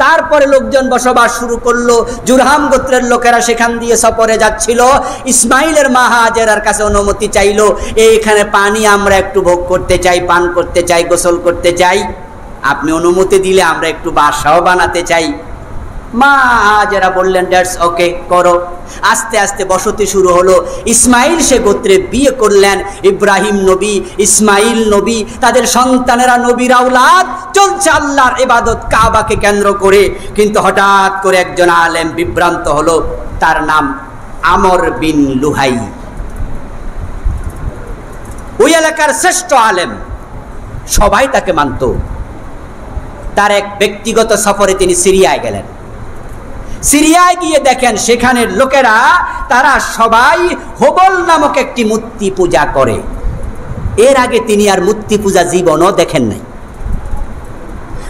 তারপরে লোকজন বসবাস শুরু করলো। জুরহাম গোত্রের লোকেরা সেখান দিয়ে সফরে যাচ্ছিল। ইসমাইলের মা হাজেরার কাছে অনুমতি চাইলো, এইখানে পানি আমরা একটু ভোগ করতে চাই, পান করতে চাই, গোসল করতে চাই, আপনি অনুমতি দিলে আমরা একটু বাসাও বানাতে চাই। মা হাজেরা বললেন দ্যাটস ওকে, করো। আস্তে আস্তে বসতি শুরু হলো। ইসমাইল সে গোত্রে বিয়ে করলেন, ইব্রাহিম নবী, ইসমাইল নবী, তাদের সন্তানেরা নবীর আওলাদ। চলছে আল্লাহর ইবাদত কাবাকে কেন্দ্র করে। কিন্তু হঠাৎ করে একজন আলেম বিভ্রান্ত হলো, তার নাম আমর বিন লুহাই। ওই এলাকার শ্রেষ্ঠ আলেম, সবাই তাকে মানত। তার এক ব্যক্তিগত সফরে তিনি সিরিয়ায় গেলেন। সিরিয়ায় গিয়ে দেখেন সেখানের লোকেরা তারা সবাই হুবল নামক একটি মূর্তি পূজা করে। এর আগে তিনি আর মূর্তি পূজা জীবনও দেখেন নাই।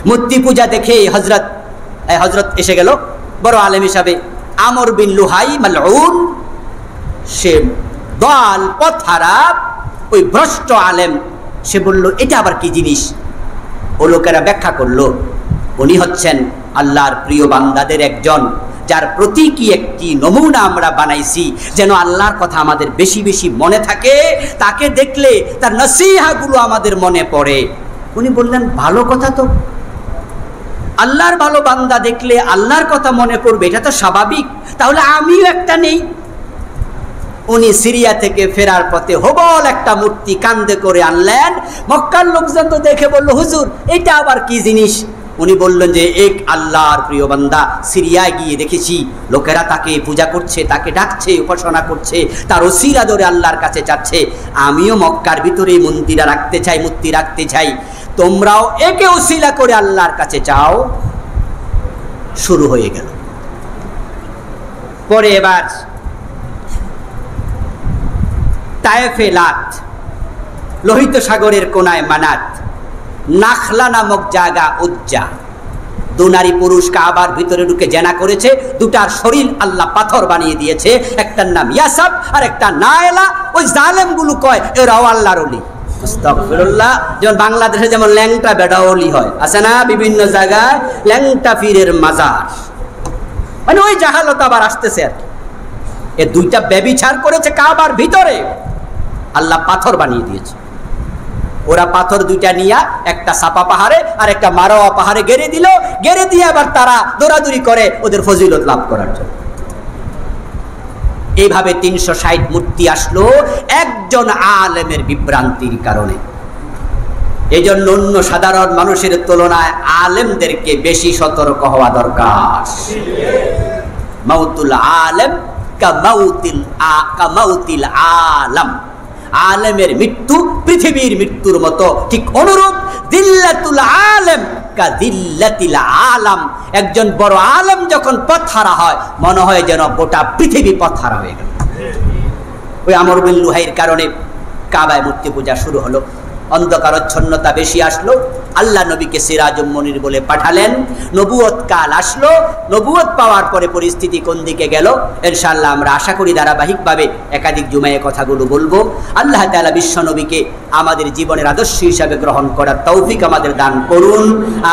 মূর্তি পূজা দেখে হযরত এসে গেল বড় আলেম হিসাবে আমর বিন লুহাই মালউন। সে দল পথহারা ওই ভ্রষ্ট আলেম, সে বলল এটা আবার কি জিনিস? ও লোকেরা ব্যাখ্যা করলো, উনি হচ্ছেন আল্লাহর প্রিয় বান্দাদের একজন, যার প্রতীকী একটি নমুনা আমরা বানাইছি যেন আল্লাহর কথা আমাদের বেশি বেশি মনে থাকে, তাকে দেখলে তার নসিহাগুলো আমাদের মনে পড়ে। উনি বললেন ভালো কথা তো, আল্লাহর ভালো বান্দা দেখলে আল্লাহর কথা মনে পড়বে, এটা তো স্বাভাবিক, তাহলে আমিও একটা নেই। উনি সিরিয়া থেকে ফেরার পথে হুবল একটা মূর্তি কান্দে করে আনলেন। মক্কার লোকজন তো দেখে বলল হুজুর এটা আবার কি জিনিস? উনি বললেন যে এক আল্লাহর প্রিয় বান্দা, সিরিয়ায় গিয়ে দেখেছি লোকেরা তাকে পূজা করছে, তাকে ডাকছে, উপাসনা করছে, তার ওসিলা ধরে আল্লাহর কাছে যাচ্ছে। আমিও মক্কার ভিতরে মূর্তি রাখতে চাই, তোমরাও একে ওসিলা করে আল্লাহর কাছে যাও। শুরু হয়ে গেল। পরে এবার তায়েফে লাত, লোহিত সাগরের কোনায় মানাত, নাখলা নামক জায়গা উজ্জা, দু নারী পুরুষ কাবার ভিতরে ঢুকে জেনা করেছে। দুটার শরীর আল্লাহ পাথর বানিয়ে দিয়েছে, একটার নাম ইয়াসাব আর একটা নায়লা। ওই জালেমগুলো কয় এরাও আল্লাহর ওলি। আস্তাগফিরুল্লাহ। যেমন বাংলাদেশে যেমন ল্যাংটা বেডা ওলি হয়, আছে না বিভিন্ন জায়গায় ল্যাংটা পীরের মাজার, মানে ওই জাহালত আবার আসতেছে আর কি। এ দুইটা ব্যভিচার করেছে কাবার ভিতরে, আল্লাহ পাথর বানিয়ে দিয়েছে। ওরা পাথর দুইটা নিয়ে একটা সাপা পাহাড়ে আর একটা মারোয়া পাহাড়ে গেড়ে দিল, গেড়ে দিয়ে আবার তারা দৌড়াদৌড়ি করে ওদের ফজিলত লাভ করার জন্য। এইভাবে ৩৬০ মূর্তি আসলো একজন আলেমের বিভ্রান্তির কারণে। এই জন্য অন্য সাধারণ মানুষের তুলনায় আলেমদেরকে বেশি সতর্ক হওয়া দরকার। মাউতুল আলেম কামাউতিল আলাম, আলেমের মৃত্যু পৃথিবীর মৃত্যুর মতো, ঠিক অনুরূপ দিল্লাতুল আলেম কাদিল্লাতিল আলাম। একজন বড় আলেম যখন পথহারা হয় মনে হয় যেন গোটা পৃথিবী পথহারা হয়ে গেল। ওই আমর বিন লুহাইয়ের কারণে কাবায় মূর্তি পূজা শুরু হলো। অন্ধকারচ্ছন্নতা বেশি আসলো, আল্লাহ নবীকে সিরাজুম মুনির বলে পাঠালেন। নবুয়ত কাল আসলো, নবুয়ত পাওয়ার পরে পরিস্থিতি কোন দিকে গেল ইনশাআল্লাহ আমরা আশা করি ধারাবাহিকভাবে একাধিক জুমায় কথাগুলো বলবো। আল্লাহ তাআলা বিশ্ব নবীকে আমাদের জীবনের আদর্শ হিসাবে গ্রহণ করার তৌফিক আমাদের দান করুন,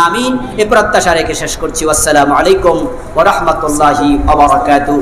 আমিন। এ প্রত্যাশা রেখে শেষ করছি। আসসালামু আলাইকুম ওয়া রাহমাতুল্লাহি ওয়া বারাকাতুহু।